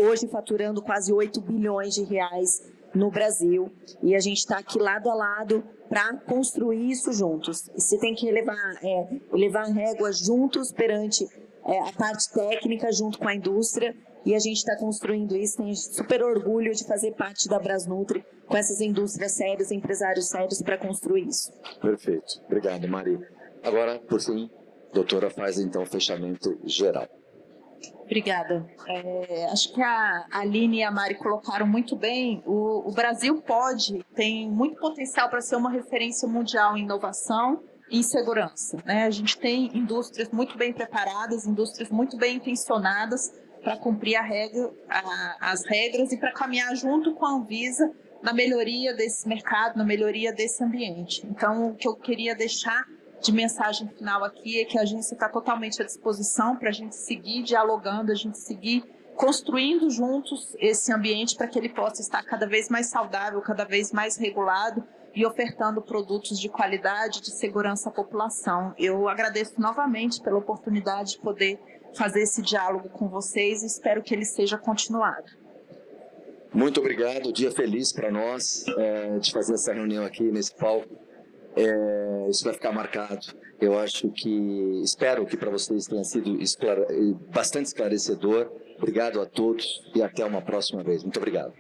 hoje faturando quase 8 bilhões de reais no Brasil, e a gente está aqui lado a lado para construir isso juntos. E você tem que levar a régua juntos perante a parte técnica, junto com a indústria, e a gente está construindo isso, tem super orgulho de fazer parte da Brasnutri com essas indústrias sérias, empresários sérios para construir isso. Perfeito. Obrigado, Mari. Agora, por fim, doutora, faz então o fechamento geral. Obrigada. Acho que a Aline e a Mari colocaram muito bem. O Brasil tem muito potencial para ser uma referência mundial em inovação e em segurança, né? A gente tem indústrias muito bem preparadas, indústrias muito bem intencionadas para cumprir as regras e para caminhar junto com a Anvisa na melhoria desse mercado, na melhoria desse ambiente. Então, o que eu queria deixar de mensagem final aqui é que a agência está totalmente à disposição para a gente seguir dialogando, a gente seguir construindo juntos esse ambiente para que ele possa estar cada vez mais saudável, cada vez mais regulado e ofertando produtos de qualidade, de segurança à população. Eu agradeço novamente pela oportunidade de poder fazer esse diálogo com vocês e espero que ele seja continuado. Muito obrigado, dia feliz para nós de fazer essa reunião aqui nesse palco. Isso vai ficar marcado. Espero que para vocês tenha sido bastante esclarecedor. Obrigado a todos e até uma próxima vez. Muito obrigado.